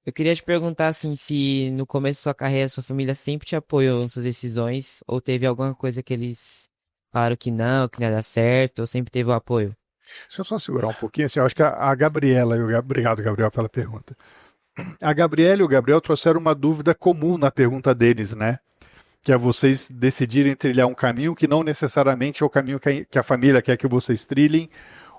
Eu queria te perguntar assim, se no começo da sua carreira, sua família sempre te apoiou em suas decisões, ou teve alguma coisa que eles falaram que não ia dar certo, ou sempre teve o apoio? Deixa eu só segurar um pouquinho, assim, eu acho que a Gabriela, obrigado, Gabriel, pela pergunta. A Gabriela e o Gabriel trouxeram uma dúvida comum na pergunta deles, né? Que é vocês decidirem trilhar um caminho que não necessariamente é o caminho que a família quer que vocês trilhem,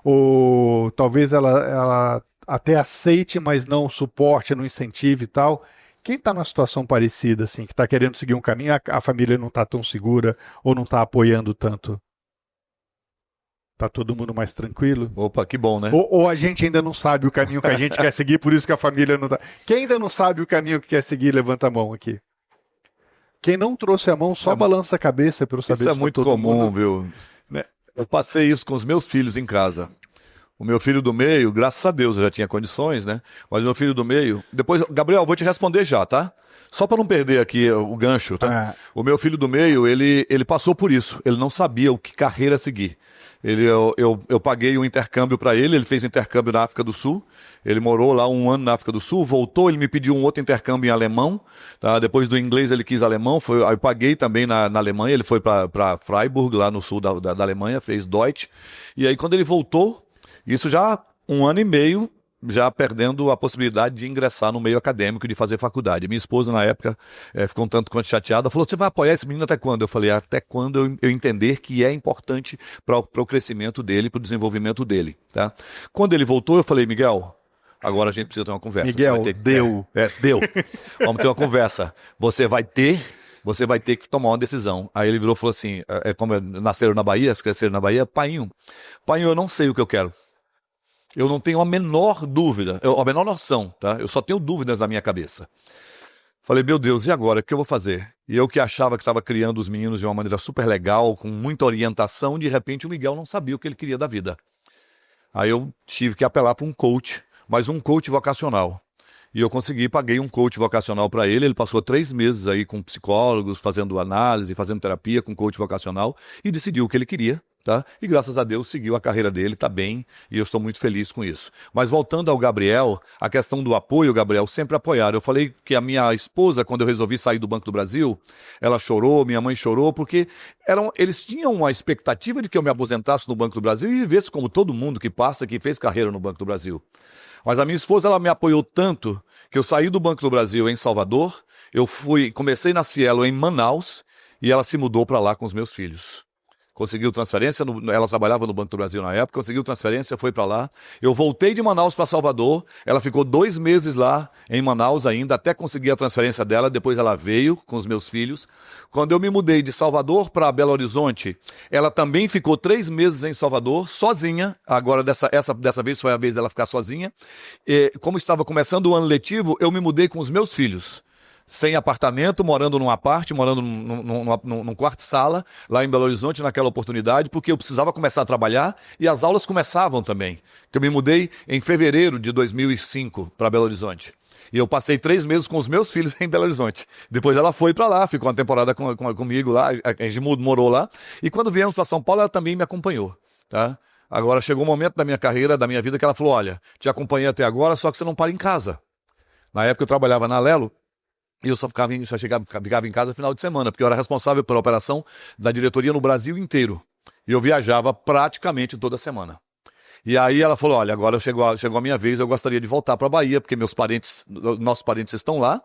ou talvez ela até aceite, mas não suporte, não incentive e tal. Quem está numa situação parecida, assim, que está querendo seguir um caminho, a família não está tão segura ou não está apoiando tanto? Tá todo mundo mais tranquilo? Opa, que bom, né? Ou a gente ainda não sabe o caminho que a gente quer seguir, por isso que a família não tá. Quem ainda não sabe o caminho que quer seguir, levanta a mão aqui. Quem não trouxe a mão, só balança a cabeça para eu saber Isso é se muito tá todo comum, mundo... viu? Né? Eu passei isso com os meus filhos em casa. O meu filho do meio, graças a Deus, eu já tinha condições, né? Mas o meu filho do meio... Depois, Gabriel, vou te responder já, tá? Só para não perder aqui o gancho, tá? O meu filho do meio, ele passou por isso. Ele não sabia o que carreira seguir. Eu paguei um intercâmbio para ele fez intercâmbio na África do Sul, ele morou lá 1 ano na África do Sul, voltou, ele me pediu um outro intercâmbio em alemão, tá? Depois do inglês ele quis alemão, aí eu paguei também na Alemanha, ele foi para Freiburg, lá no sul da Alemanha, fez Deutsch, e aí quando ele voltou, isso já 1 ano e meio, já perdendo a possibilidade de ingressar no meio acadêmico, de fazer faculdade. Minha esposa, na época, ficou um tanto quanto chateada, falou, você vai apoiar esse menino até quando? Eu falei, até quando eu entender que é importante para o crescimento dele, para o desenvolvimento dele. Tá? Quando ele voltou, eu falei, Miguel, agora a gente precisa ter uma conversa. Miguel, deu. Deu. Vamos ter uma conversa. Você vai ter que tomar uma decisão. Aí ele virou e falou assim, como nasceram na Bahia, cresceram na Bahia, painho, eu não sei o que eu quero. Eu não tenho a menor dúvida, a menor noção, tá? Eu só tenho dúvidas na minha cabeça. Falei, meu Deus, e agora? O que eu vou fazer? E eu que achava que estava criando os meninos de uma maneira super legal, com muita orientação, de repente o Miguel não sabia o que ele queria da vida. Aí eu tive que apelar para um coach, mas um coach vocacional. E eu paguei um coach vocacional para ele passou 3 meses aí com psicólogos, fazendo análise, fazendo terapia com coach vocacional, e decidiu o que ele queria. Tá? E graças a Deus seguiu a carreira dele, está bem, e eu estou muito feliz com isso. Mas voltando ao Gabriel, a questão do apoio, Gabriel, sempre apoiaram. Eu falei que a minha esposa, quando eu resolvi sair do Banco do Brasil, ela chorou, minha mãe chorou, porque eles tinham uma expectativa de que eu me aposentasse no Banco do Brasil e vivesse como todo mundo que fez carreira no Banco do Brasil. Mas a minha esposa, ela me apoiou tanto que eu saí do Banco do Brasil em Salvador, comecei na Cielo em Manaus, e ela se mudou para lá com os meus filhos. Conseguiu transferência, ela trabalhava no Banco do Brasil na época, conseguiu transferência, foi para lá. Eu voltei de Manaus para Salvador, ela ficou 2 meses lá em Manaus ainda, até conseguir a transferência dela, depois ela veio com os meus filhos. Quando eu me mudei de Salvador para Belo Horizonte, ela também ficou 3 meses em Salvador, sozinha, agora dessa vez foi a vez dela ficar sozinha. E, como estava começando o ano letivo, eu me mudei com os meus filhos. Sem apartamento, morando num quarto-sala, lá em Belo Horizonte, naquela oportunidade, porque eu precisava começar a trabalhar e as aulas começavam também. Eu me mudei em fevereiro de 2005 para Belo Horizonte. E eu passei 3 meses com os meus filhos em Belo Horizonte. Depois ela foi para lá, ficou uma temporada comigo lá, a gente morou lá. E quando viemos para São Paulo, ela também me acompanhou. Tá? Agora, chegou um momento da minha carreira, da minha vida, que ela falou, olha, te acompanhei até agora, só que você não para em casa. Na época eu trabalhava na Alelo, e eu só ficava em casa no final de semana, porque eu era responsável pela operação da diretoria no Brasil inteiro. E eu viajava praticamente toda semana. E aí ela falou, olha, agora chegou a minha vez, eu gostaria de voltar para a Bahia, porque nossos parentes estão lá.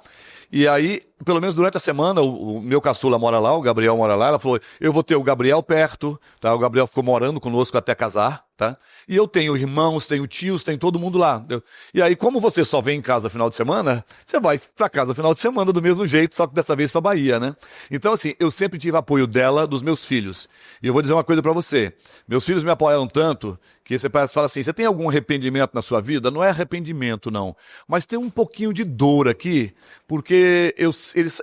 E aí, pelo menos durante a semana, o meu caçula mora lá, o Gabriel mora lá, ela falou, eu vou ter o Gabriel perto, tá? O Gabriel ficou morando conosco até casar, tá? E eu tenho irmãos, tenho tios, tenho todo mundo lá. E aí, como você só vem em casa final de semana, você vai para casa final de semana do mesmo jeito, só que dessa vez para Bahia, né? Então, assim, eu sempre tive apoio dela, dos meus filhos. E eu vou dizer uma coisa para você. Meus filhos me apoiaram tanto que você fala assim, você tem algum arrependimento na sua vida? Não é arrependimento, não. Mas tem um pouquinho de dor aqui, porque eu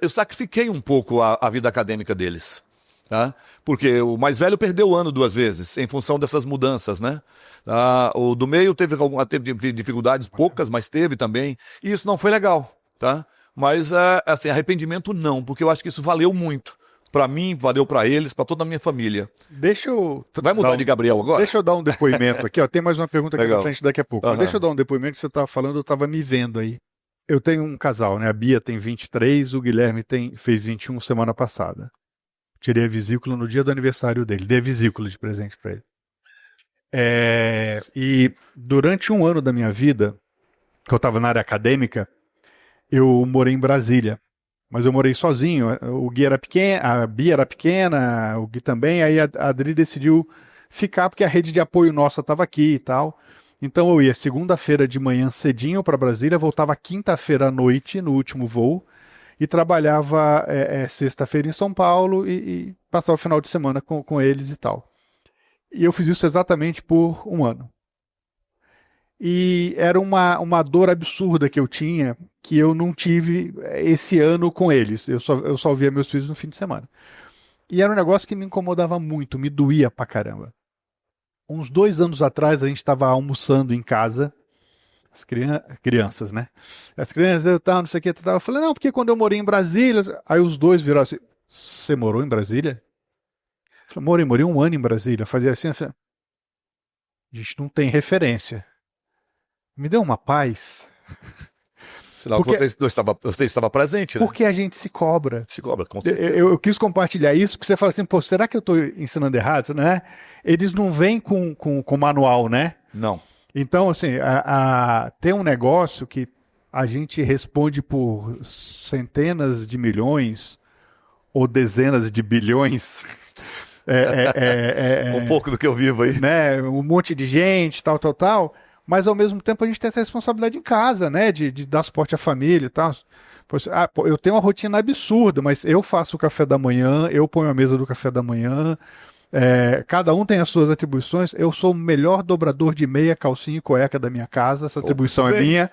sacrifiquei um pouco a vida acadêmica deles. Tá? Porque o mais velho perdeu o ano 2 vezes, em função dessas mudanças, né? O do meio teve dificuldades, poucas, mas teve também. E isso não foi legal, tá? Mas, assim, arrependimento não, porque eu acho que isso valeu muito. Para mim, valeu para eles, para toda a minha família. Deixa eu... Vai mudar de Gabriel agora? Deixa eu dar um depoimento aqui, ó. Tem mais uma pergunta aqui na frente daqui a pouco. Uhum. Mas deixa eu dar um depoimento que você estava falando, eu estava me vendo aí. Eu tenho um casal, né? A Bia tem 23, o Guilherme fez 21 semana passada. Tirei a vesícula no dia do aniversário dele. Dei a vesícula de presente para ele. E durante um ano da minha vida, que eu estava na área acadêmica, eu morei em Brasília. Mas eu morei sozinho. O Gui era pequeno, a Bia era pequena, o Gui também. Aí a Adri decidiu ficar porque a rede de apoio nossa estava aqui e tal. Então eu ia segunda-feira de manhã cedinho para Brasília, voltava quinta-feira à noite no último voo e trabalhava sexta-feira em São Paulo e passava o final de semana com eles e tal. E eu fiz isso exatamente por um ano. E era uma dor absurda que eu tinha, que eu não tive esse ano com eles. Eu só via meus filhos no fim de semana. E era um negócio que me incomodava muito, me doía pra caramba. Uns 2 anos atrás, a gente estava almoçando em casa, as crianças, né? As crianças, eu tava, não sei o que, eu falei, não, porque quando eu morei em Brasília... Aí os dois viraram assim, você morou em Brasília? Eu falei, morei 1 ano em Brasília. Fazia assim, a gente não tem referência. Me deu uma paz. Sinal que você estava presente, né? Porque a gente se cobra. Se cobra, com certeza. Eu quis compartilhar isso, porque você fala assim, pô, será que eu estou ensinando errado? Né? Eles não vêm com manual, né? Não. Então, assim, tem um negócio que a gente responde por centenas de milhões ou dezenas de bilhões. Um pouco do que eu vivo aí. Né? Um monte de gente, tal. Mas ao mesmo tempo a gente tem essa responsabilidade em casa, né? De dar suporte à família e tal. Eu tenho uma rotina absurda, mas eu faço o café da manhã, eu ponho a mesa do café da manhã. Cada um tem as suas atribuições. Eu sou o melhor dobrador de meia, calcinha e cueca da minha casa. Essa atribuição é minha.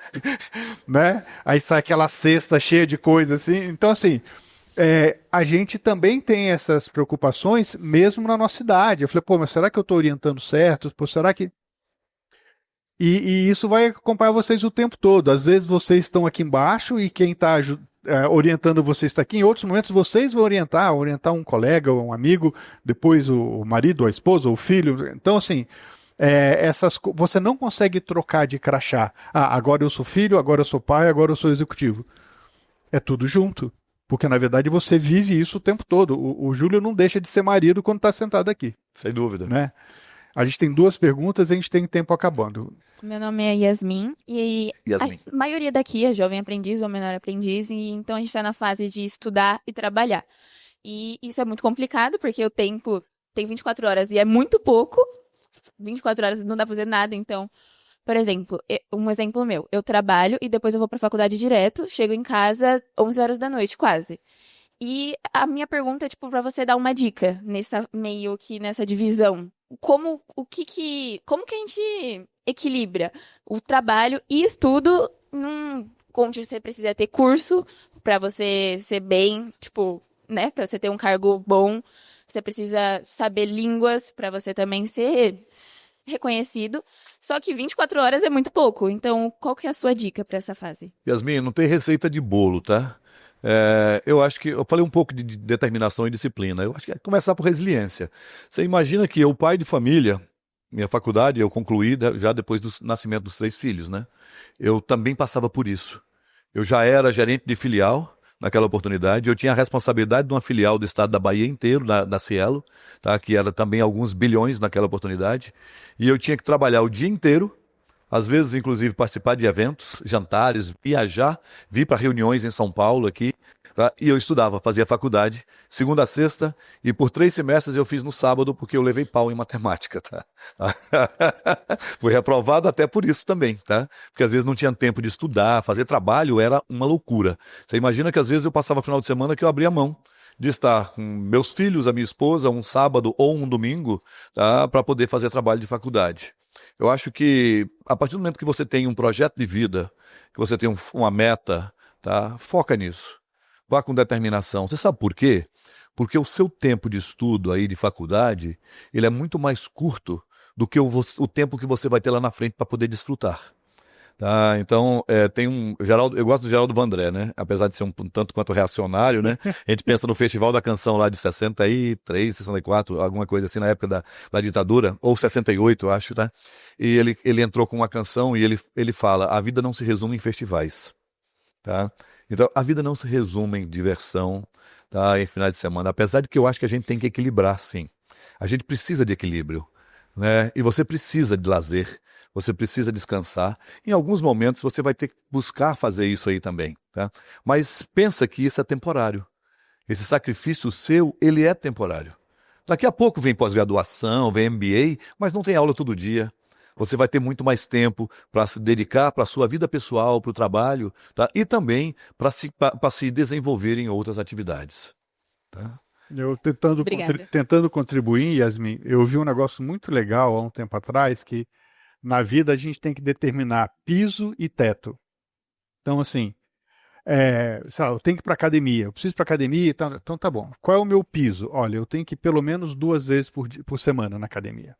Né? Aí sai aquela cesta cheia de coisa assim. Então, assim, a gente também tem essas preocupações, mesmo na nossa idade. Eu falei, pô, mas será que eu estou orientando certo? Pô, será que... E isso vai acompanhar vocês o tempo todo. Às vezes vocês estão aqui embaixo e quem está orientando vocês está aqui. Em outros momentos vocês vão orientar um colega, um amigo, depois o marido, a esposa, o filho. Então, assim, você não consegue trocar de crachá. Agora eu sou filho, agora eu sou pai, agora eu sou executivo. É tudo junto. Porque, na verdade, você vive isso o tempo todo. O Júlio não deixa de ser marido quando está sentado aqui. Sem dúvida. Né? A gente tem 2 perguntas e a gente tem tempo acabando. Meu nome é Yasmin e Yasmin. a maioria daqui é jovem aprendiz ou menor aprendiz, e então a gente está na fase de estudar e trabalhar. E isso é muito complicado porque o tempo tem 24 horas e é muito pouco. 24 horas não dá pra fazer nada, então... Por exemplo, um exemplo meu, eu trabalho e depois eu vou pra faculdade direto, chego em casa 11 horas da noite, quase. E a minha pergunta é, tipo, pra você dar uma dica meio que nessa divisão. Como que a gente equilibra o trabalho e estudo onde você precisa ter curso pra você ser bem, tipo, né, pra você ter um cargo bom, você precisa saber línguas pra você também ser reconhecido, só que 24 horas é muito pouco, então qual que é a sua dica pra essa fase? Yasmin, não tem receita de bolo, tá? Eu acho que eu falei um pouco de determinação e disciplina. Eu acho que é começar por resiliência. Você imagina que eu, pai de família, minha faculdade eu concluí já depois do nascimento dos 3 filhos, né? Eu também passava por isso. Eu já era gerente de filial, naquela oportunidade. Eu tinha a responsabilidade de uma filial do estado da Bahia inteiro, da Cielo, tá? Que era também alguns bilhões naquela oportunidade. E eu tinha que trabalhar o dia inteiro, às vezes, inclusive, participar de eventos, jantares, viajar, vir para reuniões em São Paulo aqui. Tá? E eu estudava, fazia faculdade, segunda a sexta, e por 3 semestres eu fiz no sábado, porque eu levei pau em matemática. Tá? Fui reprovado até por isso também, tá? Porque às vezes não tinha tempo de estudar, fazer trabalho era uma loucura. Você imagina que às vezes eu passava final de semana que eu abria mão de estar com meus filhos, a minha esposa, um sábado ou um domingo, tá? Para poder fazer trabalho de faculdade. Eu acho que a partir do momento que você tem um projeto de vida, que você tem uma meta, tá? Foca nisso. Vá com determinação. Você sabe por quê? Porque o seu tempo de estudo aí de faculdade, ele é muito mais curto do que o tempo que você vai ter lá na frente para poder desfrutar. Tá? Então, eu gosto do Geraldo Vandré, né? Apesar de ser um tanto quanto reacionário, né? A gente pensa no Festival da Canção lá de 63, 64, alguma coisa assim, na época da ditadura, ou 68, eu acho, tá? E ele entrou com uma canção e ele fala: a vida não se resume em festivais, tá? Então, a vida não se resume em diversão, tá? Em finais de semana. Apesar de que eu acho que a gente tem que equilibrar, sim. A gente precisa de equilíbrio, né? E você precisa de lazer, você precisa descansar. Em alguns momentos você vai ter que buscar fazer isso aí também, tá? Mas pensa que isso é temporário. Esse sacrifício seu, ele é temporário. Daqui a pouco vem pós-graduação, vem MBA, mas não tem aula todo dia. Você vai ter muito mais tempo para se dedicar para a sua vida pessoal, para o trabalho, tá? E também para se desenvolver em outras atividades. Tá? Eu Obrigada. tentando contribuir, Yasmin, eu vi um negócio muito legal há um tempo atrás, que na vida a gente tem que determinar piso e teto. Então, assim, sei lá, eu tenho que ir para academia, eu preciso ir para academia, então tá bom. Qual é o meu piso? Olha, eu tenho que ir pelo menos 2 vezes por semana na academia.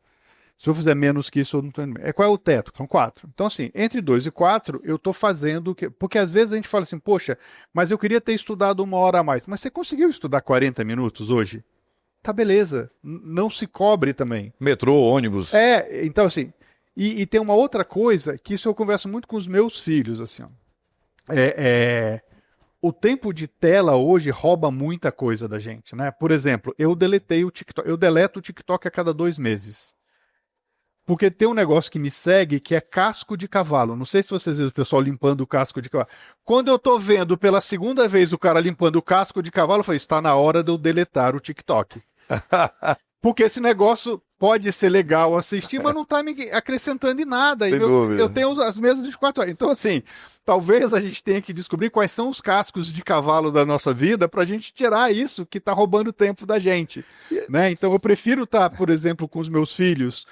Se eu fizer menos que isso, eu não estou indo bem. Qual é o teto? São 4. Então, assim, entre 2 e 4, eu estou fazendo... Porque às vezes a gente fala assim, poxa, mas eu queria ter estudado 1 hora a mais. Mas você conseguiu estudar 40 minutos hoje? Tá, beleza. Não se cobre também. Metrô, ônibus. Então, assim... E tem uma outra coisa, que isso eu converso muito com os meus filhos, assim, ó. O tempo de tela hoje rouba muita coisa da gente, né? Por exemplo, eu deletei o TikTok. Eu deleto o TikTok a cada 2 meses. Porque tem um negócio que me segue que é casco de cavalo. Não sei se vocês viram o pessoal limpando o casco de cavalo. Quando eu tô vendo pela segunda vez o cara limpando o casco de cavalo, eu falei, está na hora de eu deletar o TikTok. Porque esse negócio pode ser legal assistir, mas não tá me acrescentando em nada. Sem E dúvida. eu tenho as mesmas 24 horas. Então, assim, talvez a gente tenha que descobrir quais são os cascos de cavalo da nossa vida pra gente tirar isso que tá roubando tempo da gente. Né? Então, eu prefiro estar, por exemplo, com os meus filhos,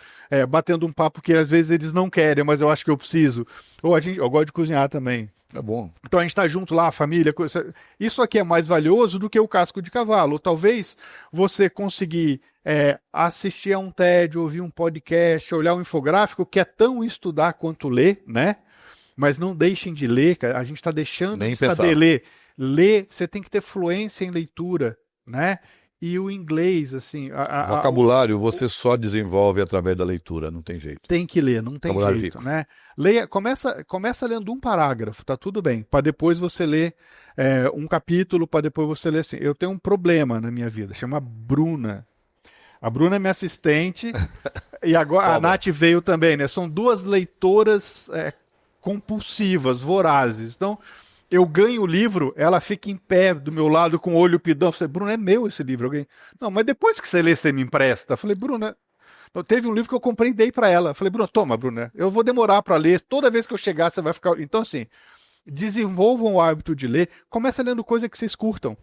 batendo um papo que às vezes eles não querem, mas eu acho que eu preciso. Ou eu gosto de cozinhar também. Tá bom. Então a gente está junto lá, a família. Isso aqui é mais valioso do que o casco de cavalo. Ou talvez você conseguir assistir a um TED, ouvir um podcast, olhar um infográfico, que é tão estudar quanto ler, né? Mas não deixem de ler, cara. A gente está deixando Nem de pensar. saber ler. Ler, você tem que ter fluência em leitura, né? E o inglês, assim... Vocabulário você só desenvolve através da leitura, não tem jeito. Tem que ler, não tem Vocabulário jeito, rico. né? Leia, começa lendo um parágrafo, tá tudo bem. Para depois você ler um capítulo, para depois você ler assim. Eu tenho um problema na minha vida, chama Bruna. A Bruna é minha assistente e agora a Nath veio também, né? São 2 leitoras compulsivas, vorazes. Então, eu ganho o livro, ela fica em pé do meu lado com o olho pidão. Eu falei, Bruna, é meu esse livro. Alguém? Não, mas depois que você lê, você me empresta. Eu falei, Bruna, teve um livro que eu comprei e dei para ela. Eu falei, Bruna, toma, Bruna, eu vou demorar para ler. Toda vez que eu chegar, você vai ficar... Então, assim, desenvolvam o hábito de ler. Começa lendo coisa que vocês curtam.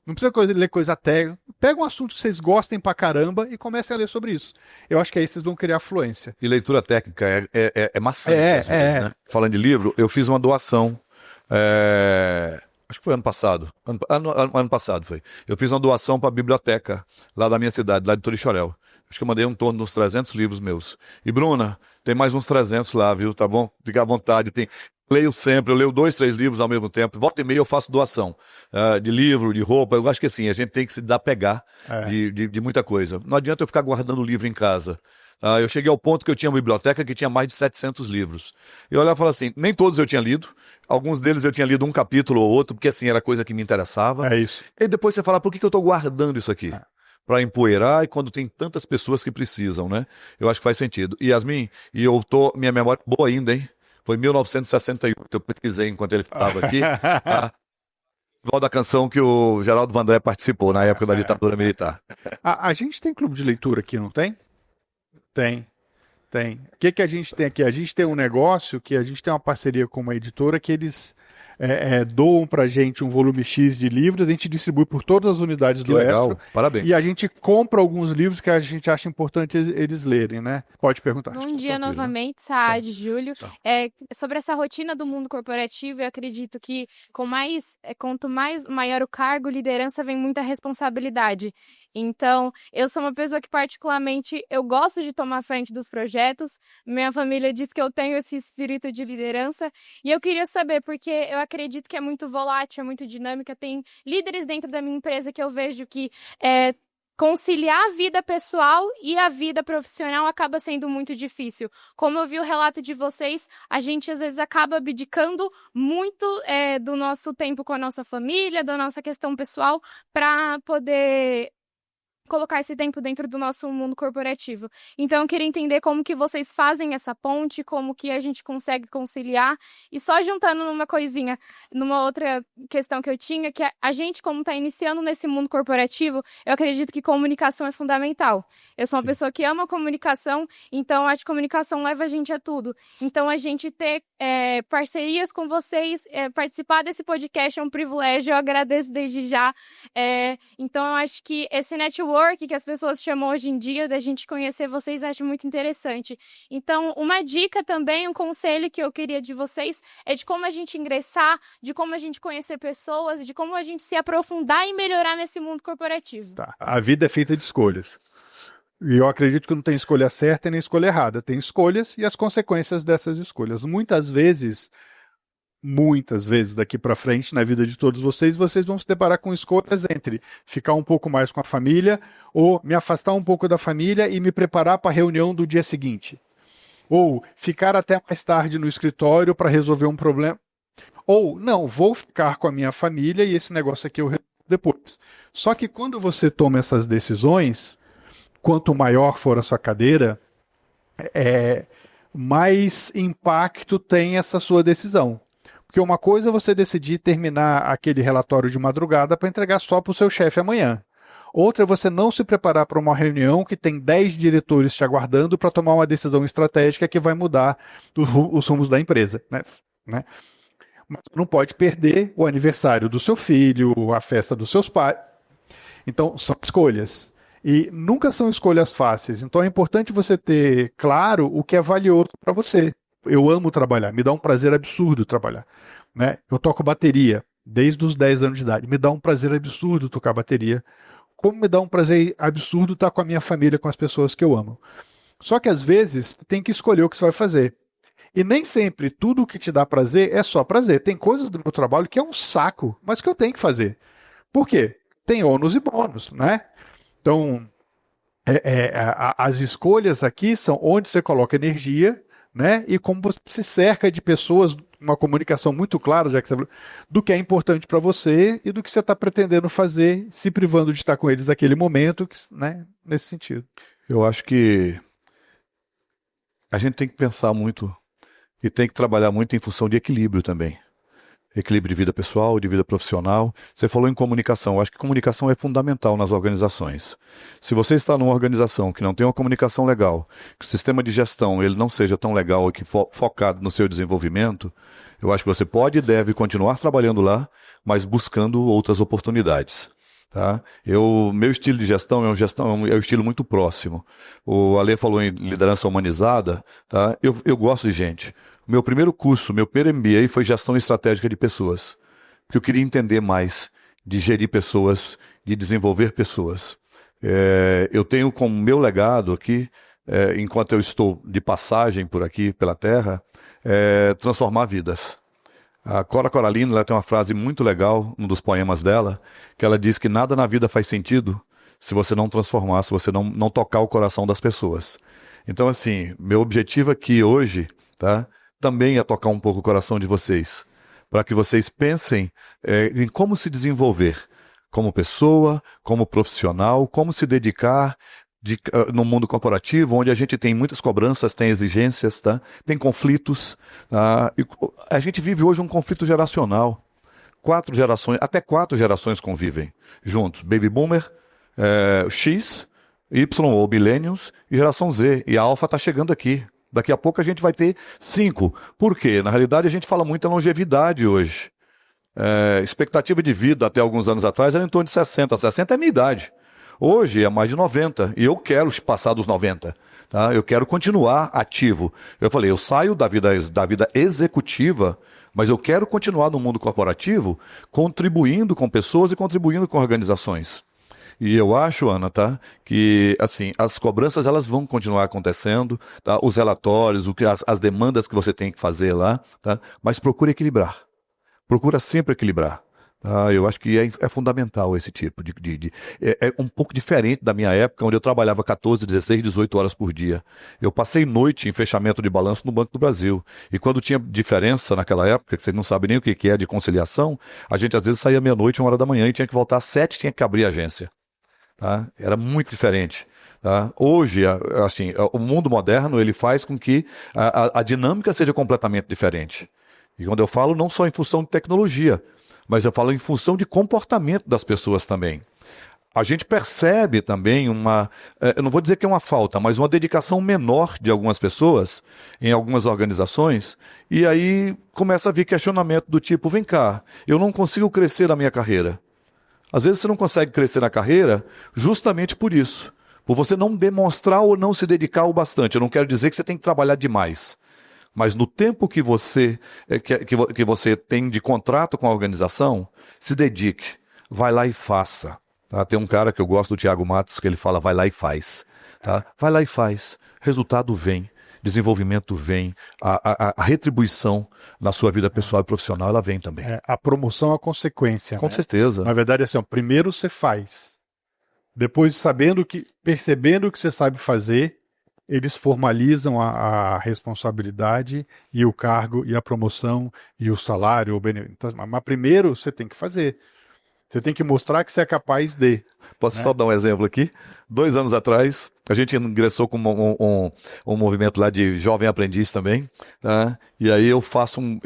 Não precisa ler coisa técnica. Pega um assunto que vocês gostem pra caramba e comecem a ler sobre isso. Eu acho que aí vocês vão criar fluência. E leitura técnica é maçante, às vezes, né? Falando de livro, eu fiz uma doação. Acho que foi ano passado. Ano passado foi. Eu fiz uma doação para a biblioteca lá da minha cidade, lá de Torixoréu. Acho que eu mandei um torno de uns 300 livros meus. E, Bruna, tem mais uns 300 lá, viu? Tá bom? Fica à vontade. Leio sempre, eu leio 2, 3 livros ao mesmo tempo. Volta e meia eu faço doação de livro, de roupa. Eu acho que assim, a gente tem que se desapegar de muita coisa. Não adianta eu ficar guardando livro em casa. Eu cheguei ao ponto que eu tinha uma biblioteca que tinha mais de 700 livros. Eu olhava e falava assim, nem todos eu tinha lido. Alguns deles eu tinha lido um capítulo ou outro, porque assim, era coisa que me interessava. É isso. E depois você fala, por que eu estou guardando isso aqui? Para empoeirar e quando tem tantas pessoas que precisam, né? Eu acho que faz sentido. E Yasmin, minha memória é boa ainda, hein? Foi 1968, eu pesquisei enquanto ele falava aqui. Igual da canção que o Geraldo Vandré participou na época da ditadura militar. A gente tem clube de leitura aqui, não tem? Tem. O que a gente tem aqui? A gente tem um negócio que a gente tem uma parceria com uma editora que eles doam pra gente um volume X de livros, a gente distribui por todas as unidades do Extra. Parabéns. E a gente compra alguns livros que a gente acha importante eles lerem, né? Pode perguntar. Bom dia novamente, Saad, Júlio. Sobre essa rotina do mundo corporativo, eu acredito que quanto maior o cargo, liderança, vem muita responsabilidade. Então, eu sou uma pessoa que particularmente eu gosto de tomar frente dos projetos. Minha família diz que eu tenho esse espírito de liderança e eu queria saber, porque eu acredito que é muito volátil, é muito dinâmica. Tem líderes dentro da minha empresa que eu vejo que conciliar a vida pessoal e a vida profissional acaba sendo muito difícil. Como eu vi o relato de vocês, a gente às vezes acaba abdicando muito do nosso tempo com a nossa família, da nossa questão pessoal, para poder colocar esse tempo dentro do nosso mundo corporativo. Então, eu queria entender como que vocês fazem essa ponte, como que a gente consegue conciliar. E só juntando numa coisinha, numa outra questão que eu tinha, que a gente, como está iniciando nesse mundo corporativo, eu acredito que comunicação é fundamental. Eu sou uma pessoa que ama comunicação, então acho que comunicação leva a gente a tudo. Então, a gente ter parcerias com vocês, participar desse podcast é um privilégio, eu agradeço desde já. Então, eu acho que esse network que as pessoas chamam hoje em dia, da gente conhecer vocês, acho muito interessante. Então, uma dica também, um conselho que eu queria de vocês, é de como a gente ingressar, de como a gente conhecer pessoas, de como a gente se aprofundar e melhorar nesse mundo corporativo. Tá. A vida é feita de escolhas. E eu acredito que não tem escolha certa e nem escolha errada. Tem escolhas e as consequências dessas escolhas. Muitas vezes daqui para frente, na vida de todos vocês vão se deparar com escolhas entre ficar um pouco mais com a família ou me afastar um pouco da família e me preparar para a reunião do dia seguinte. Ou ficar até mais tarde no escritório para resolver um problema. Ou, não, vou ficar com a minha família e esse negócio aqui eu resolvo depois. Só que quando você toma essas decisões, quanto maior for a sua cadeira, mais impacto tem essa sua decisão. Porque uma coisa é você decidir terminar aquele relatório de madrugada para entregar só para o seu chefe amanhã. Outra é você não se preparar para uma reunião que tem 10 diretores te aguardando para tomar uma decisão estratégica que vai mudar os rumos da empresa. Né? Mas não pode perder o aniversário do seu filho, a festa dos seus pais. Então, são escolhas. E nunca são escolhas fáceis. Então, é importante você ter claro o que é valioso para você. Eu amo trabalhar, me dá um prazer absurdo trabalhar. Né? Eu toco bateria desde os 10 anos de idade. Me dá um prazer absurdo tocar bateria. Como me dá um prazer absurdo estar com a minha família, com as pessoas que eu amo. Só que às vezes tem que escolher o que você vai fazer. E nem sempre tudo o que te dá prazer é só prazer. Tem coisas do meu trabalho que é um saco, mas que eu tenho que fazer. Por quê? Tem ônus e bônus, né? Então, as escolhas aqui são onde você coloca energia, né? E como você se cerca de pessoas, uma comunicação muito clara, já que você, do que é importante para você e do que você está pretendendo fazer, se privando de estar com eles naquele momento, né? Nesse sentido. Eu acho que a gente tem que pensar muito e tem que trabalhar muito em função de equilíbrio também. Equilíbrio de vida pessoal, de vida profissional. Você falou em comunicação. Eu acho que comunicação é fundamental nas organizações. Se você está numa organização que não tem uma comunicação legal, que o sistema de gestão ele não seja tão legal e que focado no seu desenvolvimento, eu acho que você pode e deve continuar trabalhando lá, mas buscando outras oportunidades. Tá? Meu estilo de gestão é um estilo muito próximo. O Ale falou em liderança humanizada. Tá? Eu gosto de gente. O meu primeiro curso, meu primeiro MBA foi gestão estratégica de pessoas. Porque eu queria entender mais de gerir pessoas, de desenvolver pessoas. Eu tenho como meu legado aqui, enquanto eu estou de passagem por aqui, pela Terra, é transformar vidas. A Cora Coralina, ela tem uma frase muito legal, um dos poemas dela, que ela diz que nada na vida faz sentido se você não transformar, se você não tocar o coração das pessoas. Então, assim, meu objetivo aqui hoje, tá, também é tocar um pouco o coração de vocês, para que vocês pensem em como se desenvolver como pessoa, como profissional, como se dedicar no mundo corporativo, onde a gente tem muitas cobranças, tem exigências, tá? Tem conflitos. E a gente vive hoje um conflito geracional. 4 gerações, até 4 gerações convivem juntos. Baby Boomer, X, Y ou Millennials e geração Z. E a Alpha está chegando aqui. Daqui a pouco a gente vai ter 5. Por quê? Na realidade, a gente fala muito em longevidade hoje. Expectativa de vida até alguns anos atrás era em torno de 60. 60 é a minha idade. Hoje é mais de 90 e eu quero passar dos 90. Tá? Eu quero continuar ativo. Eu falei, eu saio da vida executiva, mas eu quero continuar no mundo corporativo contribuindo com pessoas e contribuindo com organizações. E eu acho, Ana, tá, que assim, as cobranças elas vão continuar acontecendo, tá? Os relatórios, as demandas que você tem que fazer lá, tá? Mas procure equilibrar. Procura sempre equilibrar. Eu acho que é fundamental esse tipo é um pouco diferente da minha época, onde eu trabalhava 14, 16, 18 horas por dia. Eu passei noite em fechamento de balanço no Banco do Brasil. E quando tinha diferença naquela época, que vocês não sabem nem o que é de conciliação, a gente às vezes saía meia-noite, 1 hora da manhã, e tinha que voltar às 7, tinha que abrir a agência. Tá? Era muito diferente. Tá? Hoje, assim, o mundo moderno ele faz com que a dinâmica seja completamente diferente. E quando eu falo, não só em função de tecnologia, mas eu falo em função de comportamento das pessoas também. A gente percebe também eu não vou dizer que é uma falta, mas uma dedicação menor de algumas pessoas em algumas organizações, e aí começa a vir questionamento do tipo, vem cá, eu não consigo crescer na minha carreira. Às vezes você não consegue crescer na carreira justamente por isso, por você não demonstrar ou não se dedicar o bastante. Eu não quero dizer que você tem que trabalhar demais. Mas no tempo que você tem de contrato com a organização, se dedique, vai lá e faça. Tá? Tem um cara que eu gosto do Thiago Matos, que ele fala, vai lá e faz. Tá? Vai lá e faz. Resultado vem, desenvolvimento vem, a retribuição na sua vida pessoal e profissional, ela vem também. A promoção é a consequência. Com né? certeza. Na verdade, assim, primeiro você faz. Depois, percebendo o que você sabe fazer, eles formalizam a responsabilidade e o cargo e a promoção e o salário. Então, mas primeiro você tem que fazer. Você tem que mostrar que você é capaz de. Posso só dar um exemplo aqui? 2 anos atrás, a gente ingressou com um movimento lá de jovem aprendiz também, tá? E aí eu faço um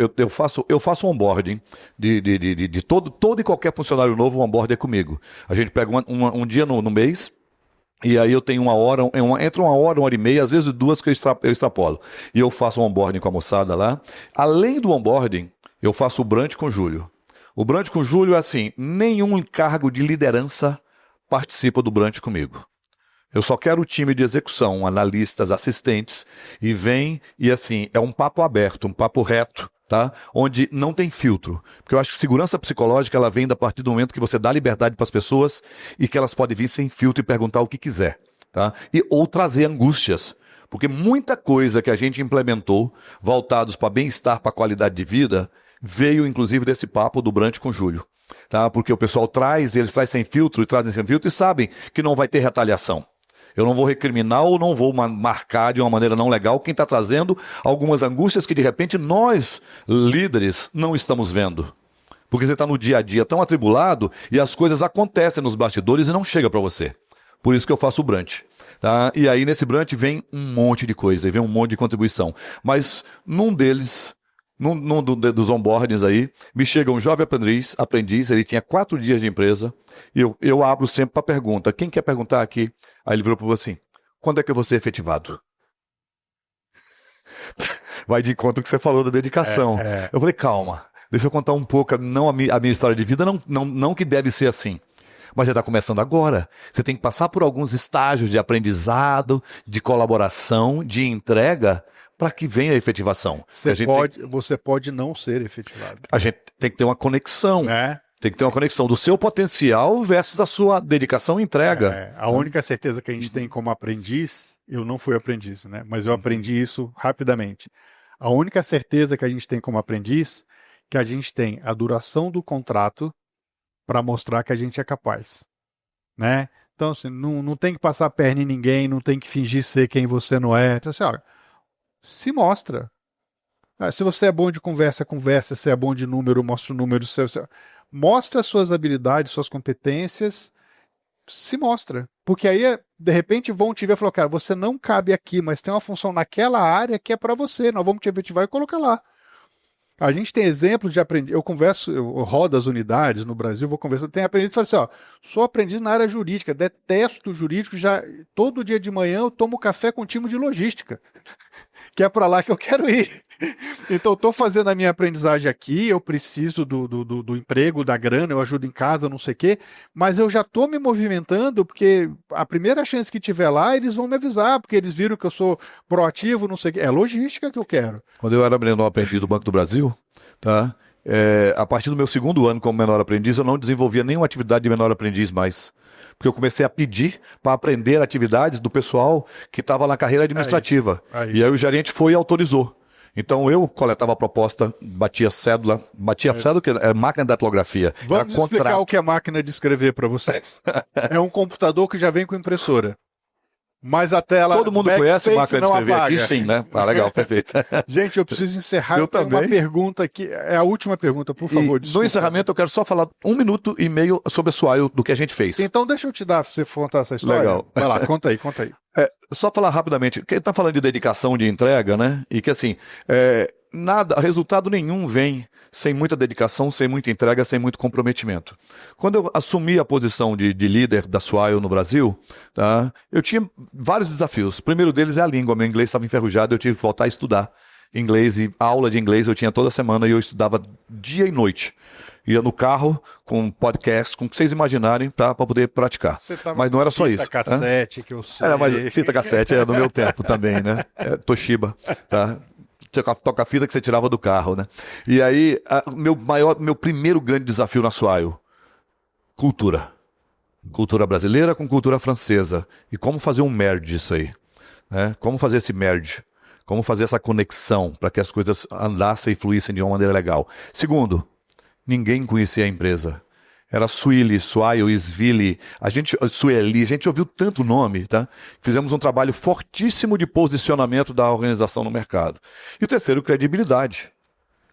onboarding de todo e qualquer funcionário novo, o onboarding é comigo. A gente pega um dia no mês. E aí eu tenho 1 hora, entre 1 hora, 1 hora e meia, às vezes 2 que eu extrapolo. E eu faço um onboarding com a moçada lá. Além do onboarding, eu faço o brunch com o Júlio. O brunch com o Júlio é assim, nenhum cargo de liderança participa do brunch comigo. Eu só quero o time de execução, analistas, assistentes, e vem, e assim, é um papo aberto, um papo reto, tá? Onde não tem filtro. Porque eu acho que segurança psicológica, ela vem a partir do momento que você dá liberdade para as pessoas e que elas podem vir sem filtro e perguntar o que quiser, tá? Ou trazer angústias. Porque muita coisa que a gente implementou, voltados para bem-estar, para qualidade de vida, veio inclusive desse papo do brunch com o Júlio. Tá? Porque o pessoal eles trazem sem filtro e sabem que não vai ter retaliação. Eu não vou recriminar ou não vou marcar de uma maneira não legal quem está trazendo algumas angústias que de repente nós, líderes, não estamos vendo. Porque você está no dia a dia tão atribulado e as coisas acontecem nos bastidores e não chega para você. Por isso que eu faço o brunch. Tá? E aí nesse brunch vem um monte de coisa, vem um monte de contribuição. Mas num deles, dos onboardings aí, me chega um jovem aprendiz, ele tinha 4 dias de empresa, e eu abro sempre para pergunta. Quem quer perguntar aqui? Aí ele virou para você assim, quando é que eu vou ser efetivado? Vai de encontro que você falou da dedicação. Eu falei, calma, deixa eu contar um pouco, não a minha história de vida, não que deve ser assim. Mas já está começando agora. Você tem que passar por alguns estágios de aprendizado, de colaboração, de entrega, para que venha a efetivação. Você pode não ser efetivado. A gente tem que ter uma conexão. Tem que ter uma conexão do seu potencial versus a sua dedicação e entrega. A única certeza que a gente tem como aprendiz, eu não fui aprendiz, né? Mas eu aprendi isso rapidamente. A única certeza que a gente tem como aprendiz que a gente tem a duração do contrato para mostrar que a gente é capaz, né? Então, assim, não tem que passar a perna em ninguém, não tem que fingir ser quem você não é. Então, assim, ó, se mostra. Se você é bom de conversa, conversa. Se é bom de número, mostra o número. Mostra as suas habilidades, suas competências. Se mostra. Porque aí, de repente, vão te ver e falar, cara, você não cabe aqui, mas tem uma função naquela área que é para você. Nós vamos te efetivar e colocar lá. A gente tem exemplo de aprendiz. Eu rodo as unidades no Brasil, vou conversar. Tem aprendiz que fala assim: ó, sou aprendiz na área jurídica, detesto jurídico, já todo dia de manhã eu tomo café com o time de logística, que é para lá que eu quero ir. Então, eu estou fazendo a minha aprendizagem aqui, eu preciso do emprego, da grana, eu ajudo em casa, não sei o quê, mas eu já estou me movimentando, porque a primeira chance que tiver lá, eles vão me avisar, porque eles viram que eu sou proativo, não sei o quê. É logística que eu quero. Quando eu era menor aprendiz do Banco do Brasil, tá? A partir do meu segundo ano como menor aprendiz, eu não desenvolvia nenhuma atividade de menor aprendiz mais. Porque eu comecei a pedir para aprender atividades do pessoal que estava na carreira administrativa. E aí o gerente foi e autorizou. Então eu coletava a proposta, batia cédula, que é máquina de datilografia. Vamos explicar o que é máquina de escrever para vocês. É um computador que já vem com impressora. Mas a tela... Todo mundo conhece máquina de escrever aqui? Sim, né? Tá legal, perfeito. Gente, eu preciso encerrar. Eu também. Uma pergunta aqui. É a última pergunta, por favor. No encerramento, eu quero só falar 1 minuto e meio sobre a Swile, do que a gente fez. Então, deixa eu te dar, pra você contar essa história. Legal. Vai lá, conta aí. Só falar rapidamente, porque ele está falando de dedicação de entrega, né? E que assim, resultado nenhum vem sem muita dedicação, sem muita entrega, sem muito comprometimento. Quando eu assumi a posição de líder da Swile no Brasil, tá, eu tinha vários desafios. O primeiro deles é a língua. Meu inglês estava enferrujado, eu tive que voltar a estudar inglês, e aula de inglês eu tinha toda semana e eu estudava dia e noite. Ia no carro com podcast, com o que vocês imaginarem, tá, para poder praticar. Mas não era só isso. Fita cassete, que eu sei. Mas fita cassete é do meu tempo também, né? Toshiba, tá? Toca fita que você tirava do carro, né? E aí, meu primeiro grande desafio na Swile, cultura. Cultura brasileira com cultura francesa. E como fazer um merge disso aí, né? Como fazer esse merge? Como fazer essa conexão para que as coisas andassem e fluíssem de uma maneira legal. Segundo, ninguém conhecia a empresa. Era Swile, Svili, Sueli, a gente ouviu tanto nome, tá? Fizemos um trabalho fortíssimo de posicionamento da organização no mercado. E o terceiro, credibilidade.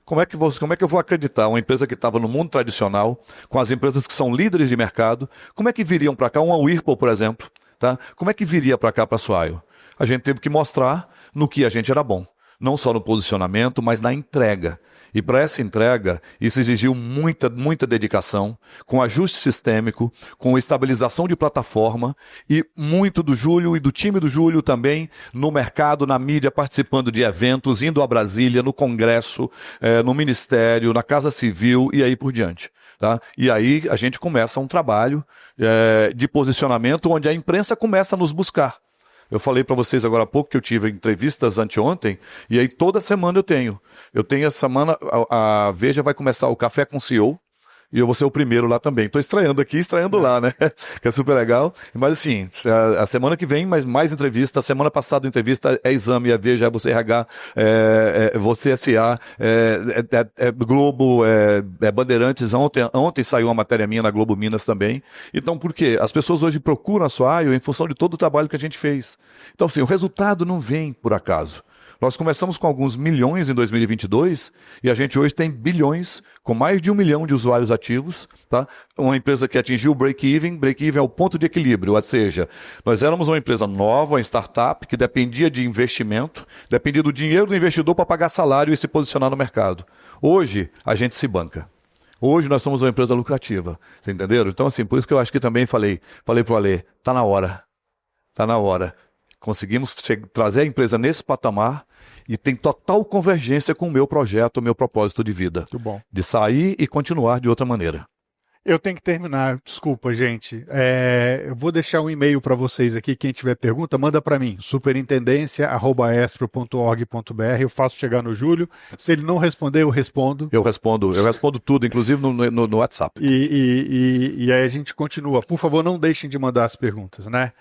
Como é que eu vou acreditar uma empresa que estava no mundo tradicional, com as empresas que são líderes de mercado, como é que viriam para cá, uma Whirlpool, por exemplo, tá? Como é que viria para cá, para a Swile? A gente teve que mostrar no que a gente era bom. Não só no posicionamento, mas na entrega. E para essa entrega, isso exigiu muita dedicação, com ajuste sistêmico, com estabilização de plataforma e muito do Júlio e do time do Júlio também no mercado, na mídia, participando de eventos, indo a Brasília, no Congresso, no Ministério, na Casa Civil e aí por diante. Tá? E aí a gente começa um trabalho de posicionamento onde a imprensa começa a nos buscar. Eu falei para vocês agora há pouco que eu tive entrevistas anteontem, e aí toda semana eu tenho. Eu tenho essa semana, a Veja vai começar o Café com o CEO, e eu vou ser o primeiro lá também. Estou estreando aqui, estreando lá, né? Que é super legal. Mas assim, a semana que vem, mais entrevista. A semana passada a entrevista é Exame, é Veja, é Você RH, Você SA, Globo, Bandeirantes. Ontem saiu uma matéria minha na Globo Minas também. Então, por quê? As pessoas hoje procuram a Swile em função de todo o trabalho que a gente fez. Então, assim, o resultado não vem por acaso. Nós começamos com alguns milhões em 2022 e a gente hoje tem bilhões, com mais de 1 milhão de usuários ativos, tá? Uma empresa que atingiu o break-even é o ponto de equilíbrio, ou seja, nós éramos uma empresa nova, uma startup, que dependia de investimento, dependia do dinheiro do investidor para pagar salário e se posicionar no mercado. Hoje, a gente se banca. Hoje nós somos uma empresa lucrativa, vocês entenderam? Então, assim, por isso que eu acho que também falei para o Alê, tá na hora. Conseguimos trazer a empresa nesse patamar e tem total convergência com o meu projeto, o meu propósito de vida. Muito bom. De sair e continuar de outra maneira. Eu tenho que terminar, desculpa, gente. Eu vou deixar um e-mail para vocês aqui. Quem tiver pergunta, manda para mim, superintendência@espro.org.br. Eu faço chegar no Júlio. Se ele não responder, eu respondo. Eu respondo tudo, inclusive no WhatsApp. E aí a gente continua. Por favor, não deixem de mandar as perguntas, né?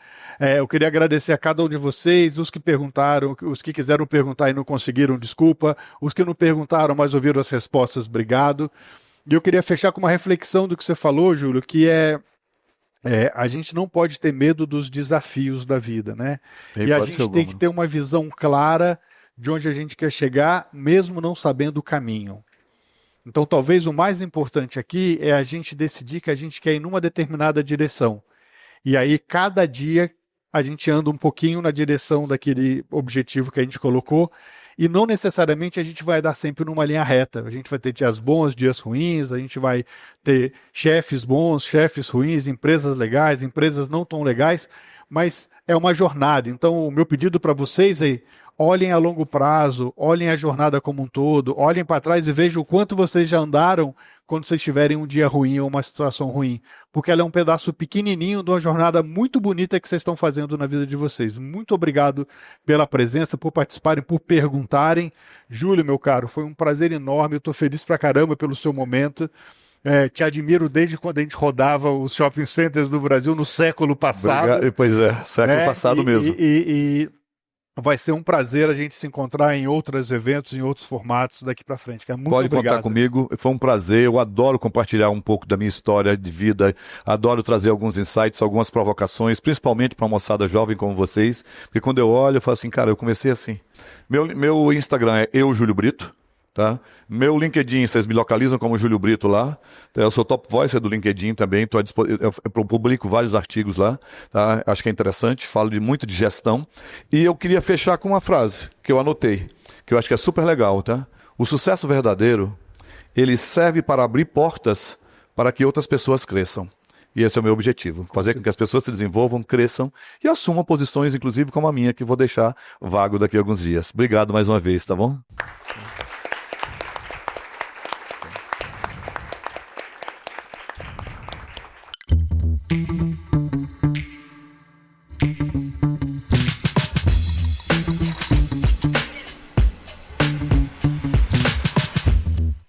Eu queria agradecer a cada um de vocês, os que perguntaram, os que quiseram perguntar e não conseguiram, desculpa. Os que não perguntaram, mas ouviram as respostas, obrigado. E eu queria fechar com uma reflexão do que você falou, Júlio, que a gente não pode ter medo dos desafios da vida, né? E a gente tem que ter uma visão clara de onde a gente quer chegar, mesmo não sabendo o caminho. Então, talvez o mais importante aqui é a gente decidir que a gente quer ir numa determinada direção. E aí, cada dia, a gente anda um pouquinho na direção daquele objetivo que a gente colocou. E não necessariamente a gente vai dar sempre numa linha reta. A gente vai ter dias bons, dias ruins, a gente vai ter chefes bons, chefes ruins, empresas legais, empresas não tão legais, mas é uma jornada. Então, o meu pedido para vocês é: olhem a longo prazo, olhem a jornada como um todo, olhem para trás e vejam o quanto vocês já andaram quando vocês tiverem um dia ruim ou uma situação ruim, porque ela é um pedaço pequenininho de uma jornada muito bonita que vocês estão fazendo na vida de vocês. Muito obrigado pela presença, por participarem, por perguntarem. Júlio, meu caro, foi um prazer enorme, eu estou feliz pra caramba pelo seu momento. Te admiro desde quando a gente rodava os shopping centers do Brasil no século passado. Obrigado. Pois é, século passado mesmo. E vai ser um prazer a gente se encontrar em outros eventos, em outros formatos daqui para frente. Muito Pode obrigado. contar comigo, foi um prazer, eu adoro compartilhar um pouco da minha história de vida, adoro trazer alguns insights, algumas provocações, principalmente para uma moçada jovem como vocês, porque quando eu olho, eu falo assim, cara, eu comecei assim. Meu Instagram é Júlio Brito, tá? Meu LinkedIn, vocês me localizam como Júlio Brito lá. Eu sou top voicer do LinkedIn também, eu publico vários artigos lá, tá? Acho que é interessante, falo muito de gestão. E eu queria fechar com uma frase que eu anotei, que eu acho que é super legal, tá? O sucesso verdadeiro, ele serve para abrir portas para que outras pessoas cresçam. E esse é o meu objetivo, fazer com que as pessoas se desenvolvam, cresçam e assumam posições, inclusive como a minha, que vou deixar vago daqui a alguns dias. Obrigado mais uma vez, tá bom?